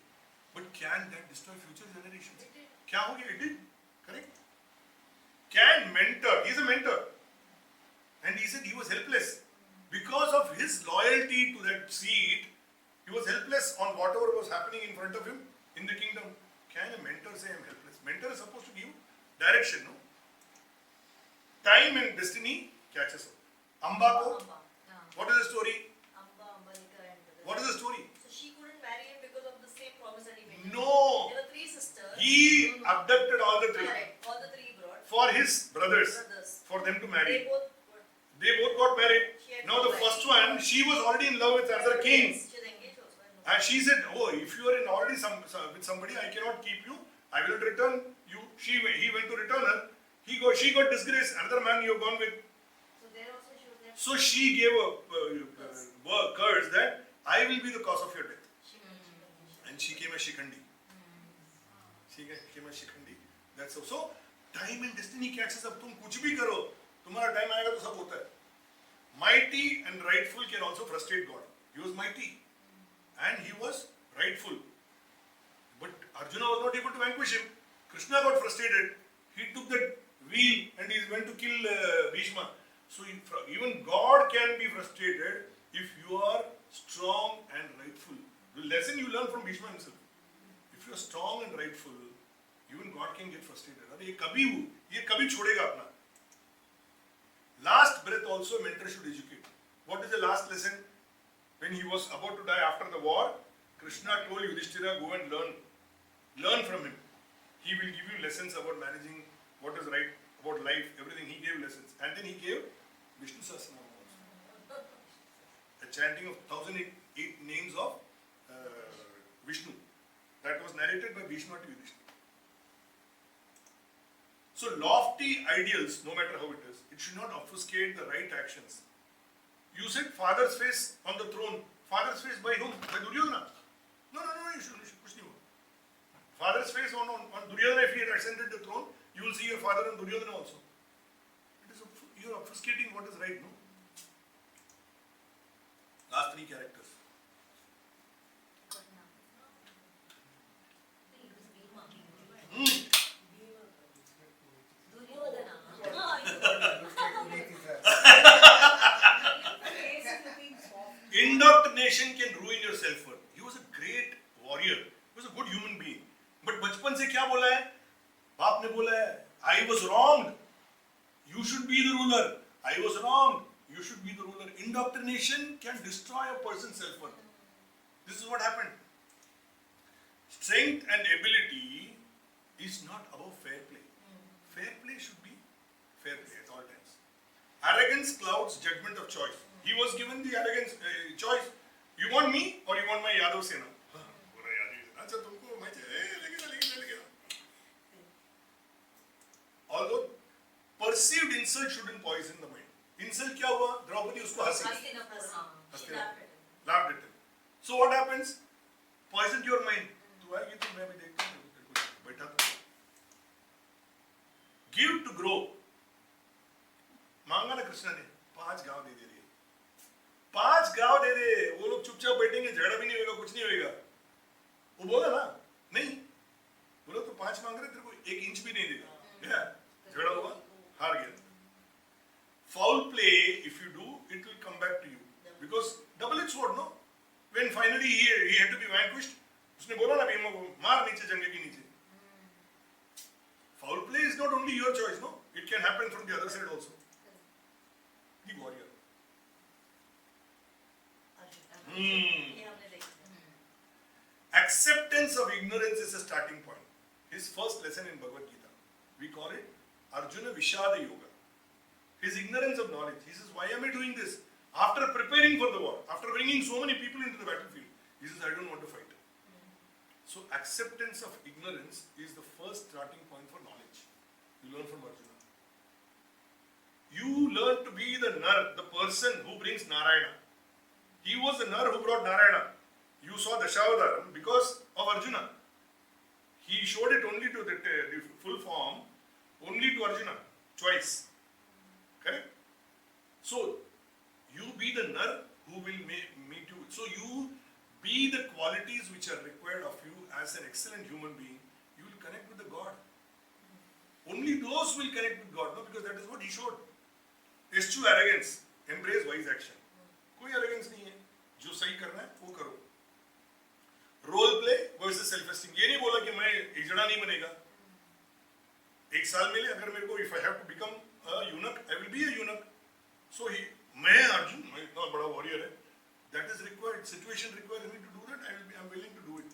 But can that destroy future generations? Kya ho gaya? It did. Correct? Can mentor, he is a mentor. And he said he was helpless. Because of his loyalty to that seat, he was helpless on whatever was happening in front of him in the kingdom. Can a mentor say I'm helpless? Mentor is supposed to give direction, no? Time and destiny catches up. Amba ko, what is the story? Ambalika and What is the story? So she couldn't marry him because of the same promise that he made. No. There were 3 sisters. He abducted all the 3 Correct. All the 3 brought. for his brothers, Brothers. for them to They marry. both were. They both got married. She had Now no the wedding. first one, she was already in love with another king. She was engaged also. I know. And she said, oh, if you are in already with somebody, I cannot keep you. I will return you. He went to return her. She got disgraced. Another man you have gone with. So there also she was there. So she gave a curse that I will be the cause of your death. And she came as Shikhandi. She came as Shikhandi. That's how. So time and destiny catches up. तुम कुछ भी करो, तुम्हारा time आएगा तो सब होता है. Mighty and rightful can also frustrate God. He was mighty and he was rightful. But Arjuna was not able to vanquish him. Krishna got frustrated. He took that wheel and he went to kill Bhishma. So even God can be frustrated if you are strong and rightful. The lesson you learn from Bhishma himself. If you are strong and rightful, even God can get frustrated. अरे ये कभी छोड़ेगा अपना. Last breath also a mentor should educate. What is the last lesson? When he was about to die after the war, Krishna told Yudhishthira, go and learn from him. he will give you lessons about managing what is right, about life, everything. He gave lessons. And then he gave Vishnu Sahasranam also. A chanting of 1008 names of Vishnu. That was narrated by Bhishma to Yudhishthira. So lofty ideals, no matter how it is, it should not obfuscate the right actions. You said father's face on the throne. Father's face by whom? By Duryodhana. No, you should push the father's face on Duryodhana. If he had ascended the throne, you will see your father on Duryodhana also. It is you are obfuscating what is right, no? Last three characters. Indoctrination can ruin your self-worth. He was a great warrior. He was a good human being. But बचपन से क्या बोला है? बाप ने बोला है, I was wronged. You should be the ruler. I was wronged. You should be the ruler. Indoctrination can destroy a person's self-worth. This is what happened. Strength and ability is not above fair play. Fair play should be fair play at all times. Arrogance clouds judgment of choice. He was given the arrogance choice. You want me or you want my Yadav Sena? Although perceived insult shouldn't poison the mind. Insult क्या हुआ? द्रौपदी उसको हंसी. Laughed at him. So what happens? Poisoned your mind. तू आएगी तो मैं भी देखता हूँ. बैठा था. Give to grow. मांगा ना कृष्णा ने 5 गांव दे दे रही है. 5 गांव दे दे. वो लोग चुपचाप बैठेंगे, झगड़ा भी नहीं होगा, कुछ नहीं होगा. वो बोला ना, नहीं. बोला तो 5 मांग रहे तेरे को 1 इंच भी नहीं देगा. क्या? झगड़ा हुआ, हार गया. Foul play, if you do, it will come back to you. Because double-edged sword, no? When finally he had to be vanquished, उसने बोला ना भीमा को मार नीचे जंगले के नीचे. Foul play is not only your choice, no? It can happen from the other side also. The warrior. Acceptance of ignorance is a starting point. His first lesson in Bhagavad Gita. We call it Arjuna Vishada Yoga. His ignorance of knowledge. He says, why am I doing this? After preparing for the war, after bringing so many people into the battlefield, he says, I don't want to fight. So acceptance of ignorance is the first starting point for knowledge. You learn from Arjuna. You learn to be the Nar, the person who brings Narayana. He was the Nar who brought Narayana. You saw Dashavadaram because of Arjuna. He showed it only to the full form, only to Arjuna, twice. Correct? So, you be the Nar who will meet you. So, you be the qualities which are required of you as an excellent human being. You will connect with the God. Only those will connect with God, no? Because that is what he showed. Eschew arrogance, embrace wise action. कोई arrogance नहीं है. जो सही करना है वो करो. Role play versus self-esteem. ये नहीं बोला कि मैं हिजड़ा नहीं बनेगा. एक साल में ले अगर मेरे को if I have to become a eunuch, I will be a eunuch. So मैं अर्जुन, मैं इतना बड़ा warrior है. That is required. Situation requires me to do that. I am willing to do it.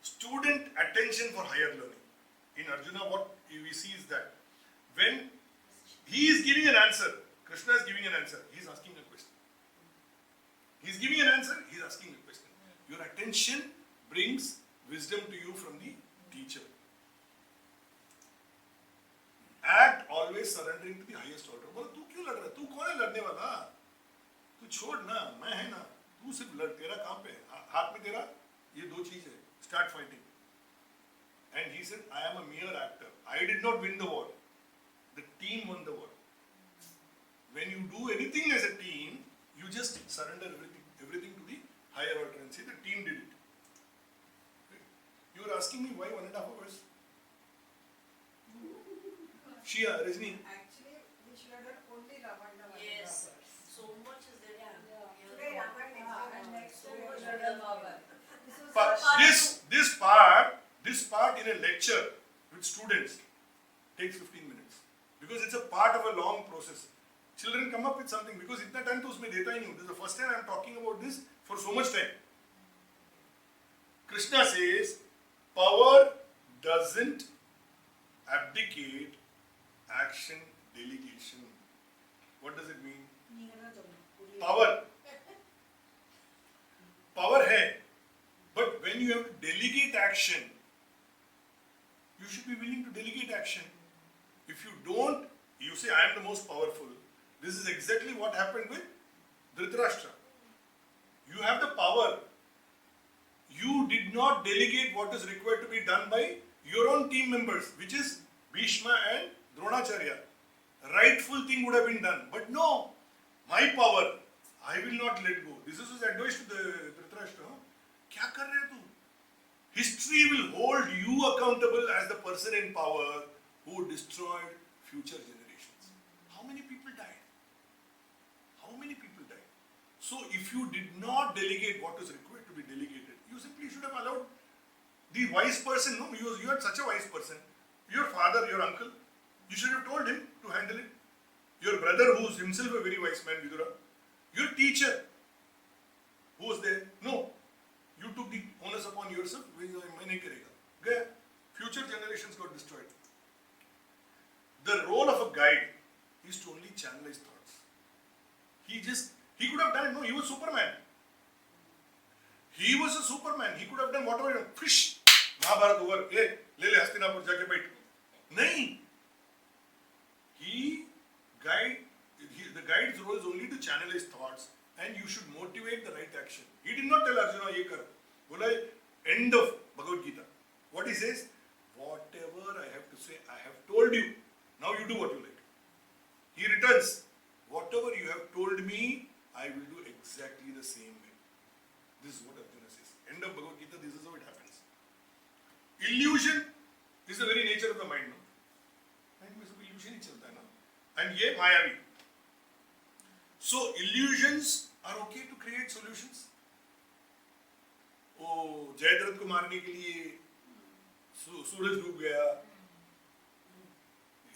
Student attention for higher learning. In Arjuna, what we see is that when he is giving an answer, Krishna is giving an answer, he is asking a question. He is giving an answer, he is asking a question. Your attention brings wisdom to you from the teacher. Act always surrendering to the highest order. बोला तू क्यों लड़ रहा है? तू कौन है लड़ने वाला? तू छोड़ ना, मैं है ना. तू सिर्फ लड़. तेरा काम पे हाथ में तेरा ये 2 चीज है. Start fighting. And he said, I am a mere actor. I did not win the war. The team won the war. When you do anything as a team, you just surrender everything to the higher order and say the team did it. You are asking me why 1.5 hours? Shia, Rajni. Actually, we should have done only Ravana. Yes. So much is there. Today Ravana and next So day much we should is have there. This part in a lecture with students takes 15 minutes because it's a part of a long process. Children come up with something because itna time to usme deta hi nahi. This is the first time I am talking about this for so much time. Krishna says, power does doesn't abdicate action delegation. What does it mean? Power. Power है, but when you have to delegate action, you should be willing to delegate action. If you don't, you say I am the most powerful. This is exactly what happened with Dhritarashtra. You have the power. You did not delegate what is required to be done by your own team members, which is Bhishma and Dronacharya. Rightful thing would have been done, but no, my power, I will not let go. This is his advice to the Dhritarashtra. क्या कर रहे तू? History will hold you accountable as the person in power who destroyed future generations. How many people died? How many people died? So if you did not delegate what was required to be delegated, you simply should have allowed the wise person. No, you are such a wise person. Your father, your uncle, you should have told him to handle it. Your brother, who is himself a very wise man, Vidura. Your teacher, who was there? No, you took the onus upon yourself. मैं नहीं करेगा. गया. Future generations got destroyed. The role of a guide is to only channel his thoughts. He could have done it. No, he was Superman. He was a Superman. He could have done whatever. Fish. Mahabharat over. ले हस्तिनापुर जाके बैठ. नहीं. The guide's role is only to channel his thoughts, and you should motivate the right action. He did not tell Arjuna ये कर. बोला end of Bhagavad Gita. What he says? Whatever I have to say, I have told you. Now you do what you like. He returns. Whatever you have told me, I will do exactly the same way. This is what Arjuna says. End of Bhagavad Gita, this is how it happens. Illusion is the very nature of the mind. No? Mind में सब illusion ही चलता है ना. And ये मायावी. So illusions are okay to create solutions. ओ जयद्रथ को मारने के लिए सूरज डूब गया.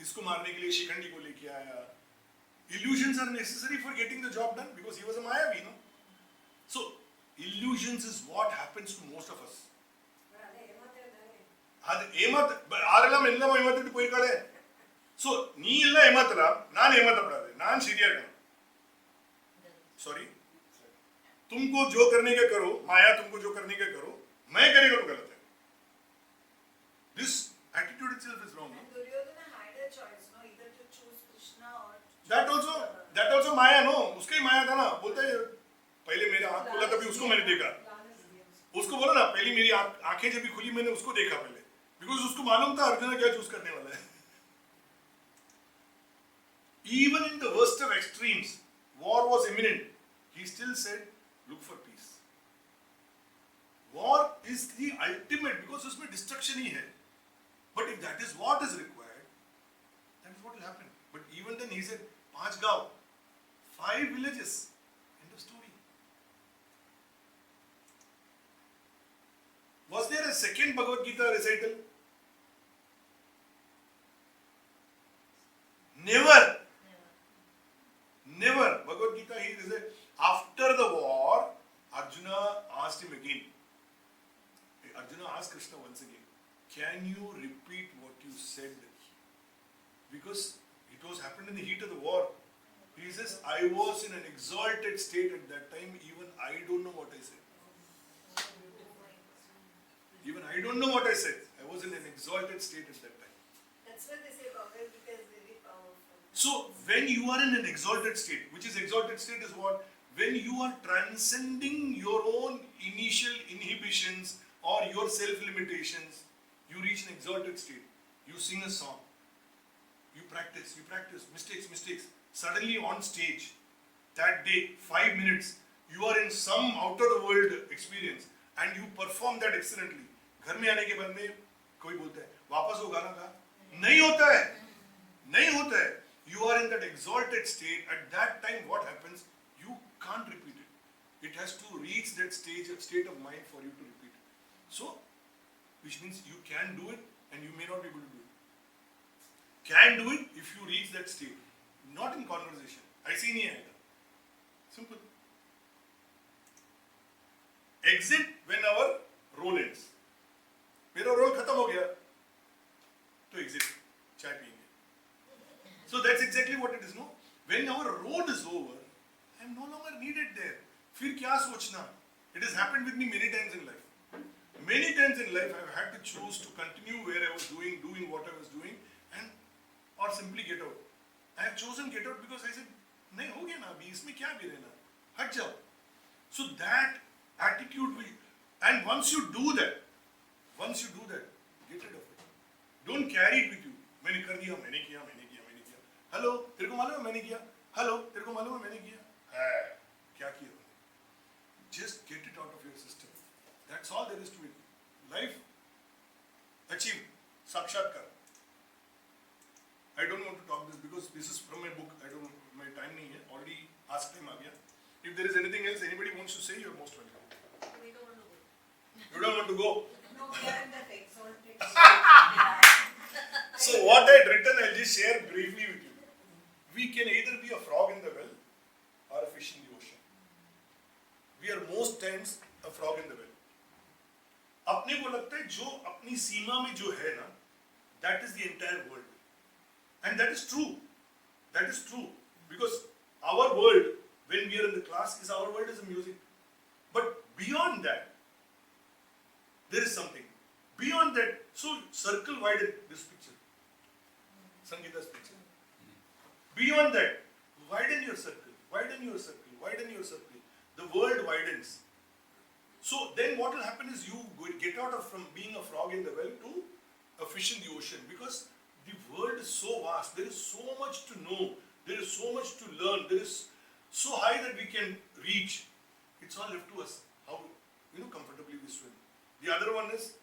इसको मारने के लिए शिखंडी को लेके आया. Illusions are necessary for getting the job done because he was a Mayavi, no? So illusions is what happens to most of us. ಅದು ಏಮತ್ ಆರೆಲ್ಲ ಎಲ್ಲ ಏಮತ್ತಿದ್ದು ಪೋಯಿ ಕಡೆ. ಸೊ ನೀ ಎಲ್ಲ ಏಮತ್ತಲ್ಲ, ನಾನು ಏಮತ್ತ ಪಡಾದೆ, ನಾನು ಸೀರಿಯಸ್. सॉरी, तुमको जो करने के करो, माया तुमको जो करने के करो, मैं करेगा तो गलत है. This attitude itself is wrong. And Duryodhana had a choice, no, either to choose Krishna or that also Maya, no, उसका ही माया था ना. बोलता है पहले मेरे आँख खुला तभी उसको मैंने देखा. उसको बोला ना पहले मेरी आंखें जब भी खुली मैंने उसको देखा पहले, बिकॉज उसको मालूम था अर्जुन क्या चूज करने वाला है. Even in the worst of extremes, war was imminent. He still said, look for peace. War is the ultimate because उसमें destruction ही है. But if that is what is required, that is what will happen. But even then he said, 5 गांव, 5 villages. End of story. Was there a second Bhagavad Gita recital? Never. Bhagavad Gita, he is after the war, Arjuna asked him again. Arjuna asked Krishna once again, can you repeat what you said? Because it was happened in the heat of the war. He says, I was in an exalted state at that time, even I don't know what I said. Even I don't know what I said. I was in an exalted state at that time. that's what they say Bhagavad Gita is very powerful. So, when you are in an exalted state, which is exalted state is what? When you are transcending your own initial inhibitions or your self-limitations, you reach an exalted state. You sing a song. You practice, mistakes. Suddenly on stage, that day, 5 minutes, you are in some out-of-the-world experience and you perform that excellently. घर में आने के बाद में कोई बोलता है वापस वो गाना गा, नहीं होता है. You are in that exalted state. At that time, what happens? You can't repeat it. It has to reach that state of mind for you to repeat it. So, which means you can do it and you may not be able to do it. Can do it if you reach that state. Not in conversation. ऐसे नहीं आएगा. Simple. Exit when our role ends. मेरा role खत्म हो गया. When our road is over, I am no longer needed there. फिर क्या सोचना? It has happened with me many times in life. Many times in life I have had to choose to continue where I was doing what I was doing, and or simply get out. I have chosen get out because I said, नहीं हो गया ना अभी इसमें क्या भी रहना, हट जाओ. So that attitude will, and once you do that, get rid of it. Don't carry it with you. मैंने कर दिया, मैंने किया. हेलो, तेरे को मालूम है मैंने किया? हेलो, तेरे को मालूम है मैंने किया? क्या किया? Just get it out of your system. That's all there is to it. Life, achieve, साक्षात्कार. I don't want to talk this because this is from my book. My time नहीं है. Already ask time आ गया. If there is anything else anybody wants to say, you're most welcome. We don't want to go. You don't want to go? No, we are in the exalted. So what I had written, I'll just share briefly with you. We can either be a frog in the well or a fish in the ocean. We are most times a frog in the well. अपने को लगता है जो अपनी सीमा में जो है ना, that is the entire world. And that is true. That is true. Because our world, when we are in the class, is our world is the music. But beyond that, there is something. Beyond that, so circle widen this picture. Sangeeta's picture. Beyond that, widen your circle. The world widens. So then what will happen is you get out of from being a frog in the well to a fish in the ocean, because the world is so vast. There is so much to know. There is so much to learn. There is so high that we can reach. It's all left to us. How comfortably we swim. The other one is,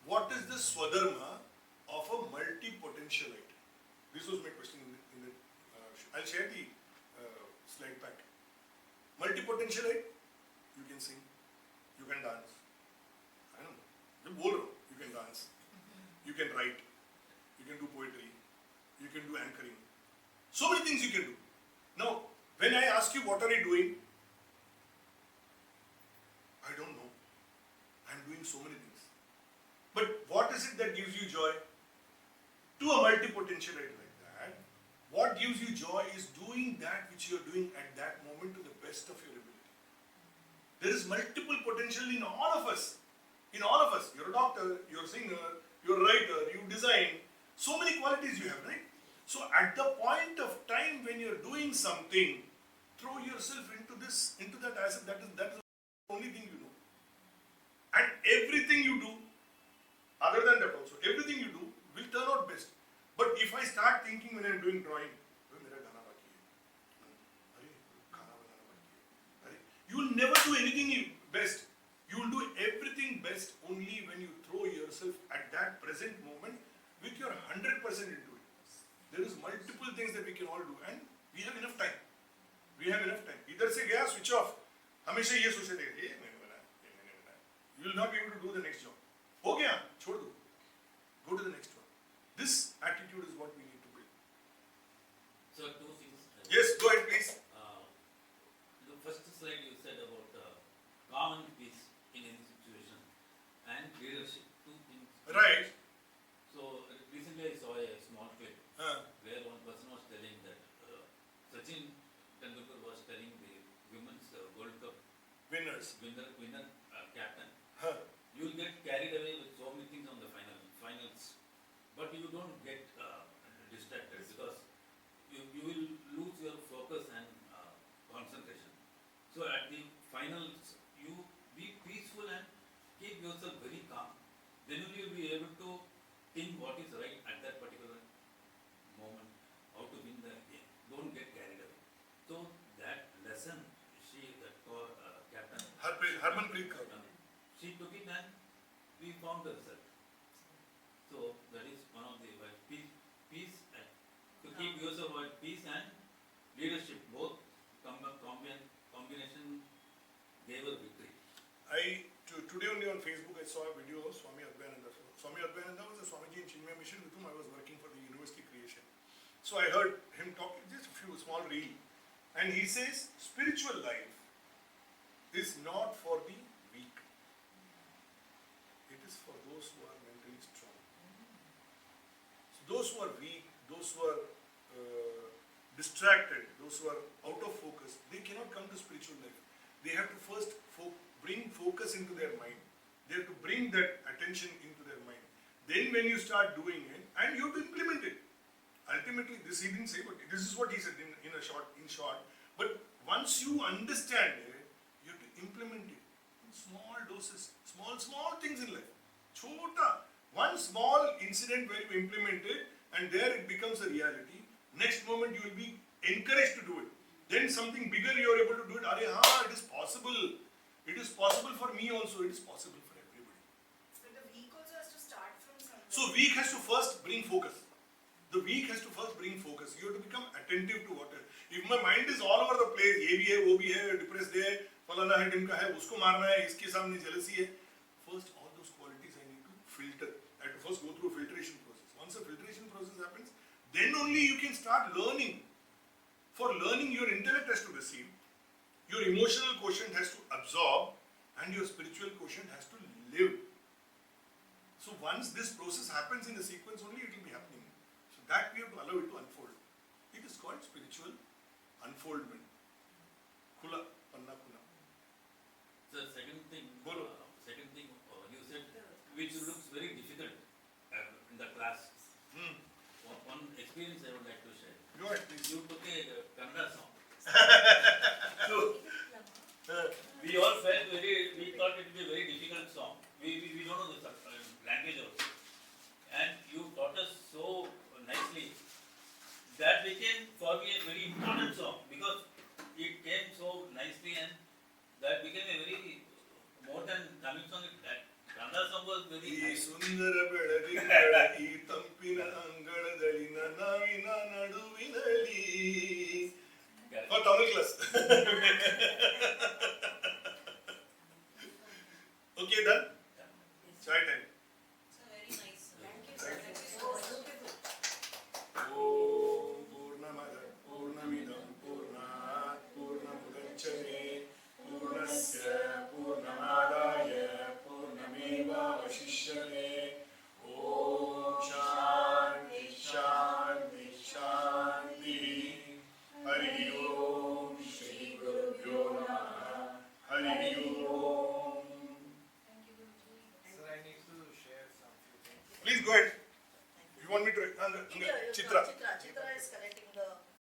what is the swadharma of a multi-potentialite? This was my question in the I'll share the slide pack. Multi-potentialite, you can sing, you can dance. I don't know. You can dance, you can write, you can do poetry, you can do anchoring. So many things you can do. Now, when I ask you what are you doing, I don't know. I'm doing so many things. But what is it that gives you joy? To a multi-potentialite like that, what gives you joy is doing that which you are doing at that moment to the best of your ability. There is multiple potential in all of us. In all of us. You're a doctor, you're a singer, you're a writer, you design. So many qualities you have, right? So at the point of time when you're doing something, throw yourself into that asset. That is the only thing you know. And everything you do, other than that also, everything you do will turn out best. But if I start thinking when I'm doing drawing, you will never do anything best. You will do everything best only when you throw yourself at that present moment with your 100% into it. There is multiple things that we can all do, and we have enough time. इधर से गया, switch off. हमेशा ये सोचते थे, ये मैंने बनाया. You will not be able to do the next job. हो गया, छोड़ दो. Go to the next one. This attitude is what we need to build. So two things. Yes, go ahead, please. The first slide you said about common peace in any situation and leadership. Two things. Right. So recently I saw a small clip where one person was telling that Sachin Tendulkar was telling the women's World Cup Winners. winner captain, Huh. you will get carried away with so many things on the finals, but you don't get distracted because you will lose your focus and concentration. So at the finals, you be peaceful and keep yourself very calm. Then you will be able to think what is right at that particular moment, how to win the game. Don't get carried away. So that lesson, captain, Harmanpreet Kaur. she took it and we found the result. So that is one of the peace and to keep yourself at peace and leadership, both combination gave her victory. Today only on Facebook I saw a video of Swami Advayananda. Swami Advayananda was a Swamiji in Chinmaya Mission with whom I was working for the university creation. So I heard him talk, just a few small reel, and he says spiritual life is not for the weak. It is for those who are mentally strong. So those who are weak, those who are distracted, those who are out of focus, they cannot come to spiritual life. They have to first bring focus into their mind. They have to bring that attention into their mind. Then when you start doing it, and you have to implement it. Ultimately, this he didn't say, but this is what he said in short. But once you understand it, you have to implement it in small doses, small things in life. Chota. One small incident where you implement it, and there it becomes a reality. Next moment you will be encouraged to do it. Then something bigger you are able to do it. It is possible. It is possible for me also. It is possible for everybody. But the week also has to start from somewhere. So week has to first bring focus. The week has to first bring focus. You have to become attentive to what. If my mind is all over the place, ये भी है, वो भी है, depressed है, फलाना है, ढिमका है, उसको मारना है, इसके सामने jealousy है. First, all those qualities I need to filter. I have to first go through a filtration process. Once a filtration process happens, then only you can start learning. For learning, your intellect has to receive, your emotional quotient has to absorb, and your spiritual quotient has to live. So once this process happens in a sequence only, it will be happening. So that we have to allow it to unfold. It is called spiritual unfoldment. Kula, panna kula. The second thing, Bolo. you said, which looks very difficult in the class. One experience I would like to share. Go ahead, please. You took a Kannada song. So, we all felt we thought it would be a very difficult song. We don't know the language also. And you taught us so nicely. That became for me a very important song because it came so nicely and that became a very, more than Tamil song, that Kannada song was very ಈ nice. ಸುಂದರ ಬೆಳದಿಂಗಳ ಈ ತಂಪಿನ ಅಂಗಳದಲ್ಲಿನ ನಾವಿನ ನಡುವಿನಲ್ಲಿ. For Tamil class. Okay, done? Chai time. It's a very nice. Thank you, sir. Thank you so So much. beautiful. Om Purnamada Purnamidam Purnat Purnamudachyate Purnasya Purnamadaya Purnameva Vashishyate. Om Shanti Shanti Shanti. Hari Om Shri Gurubhyo Namaha. Hari Om. Thank you, Guruji. Sir, I need to share some few things. Please go ahead. You want me to? Chitra. Chitra is correcting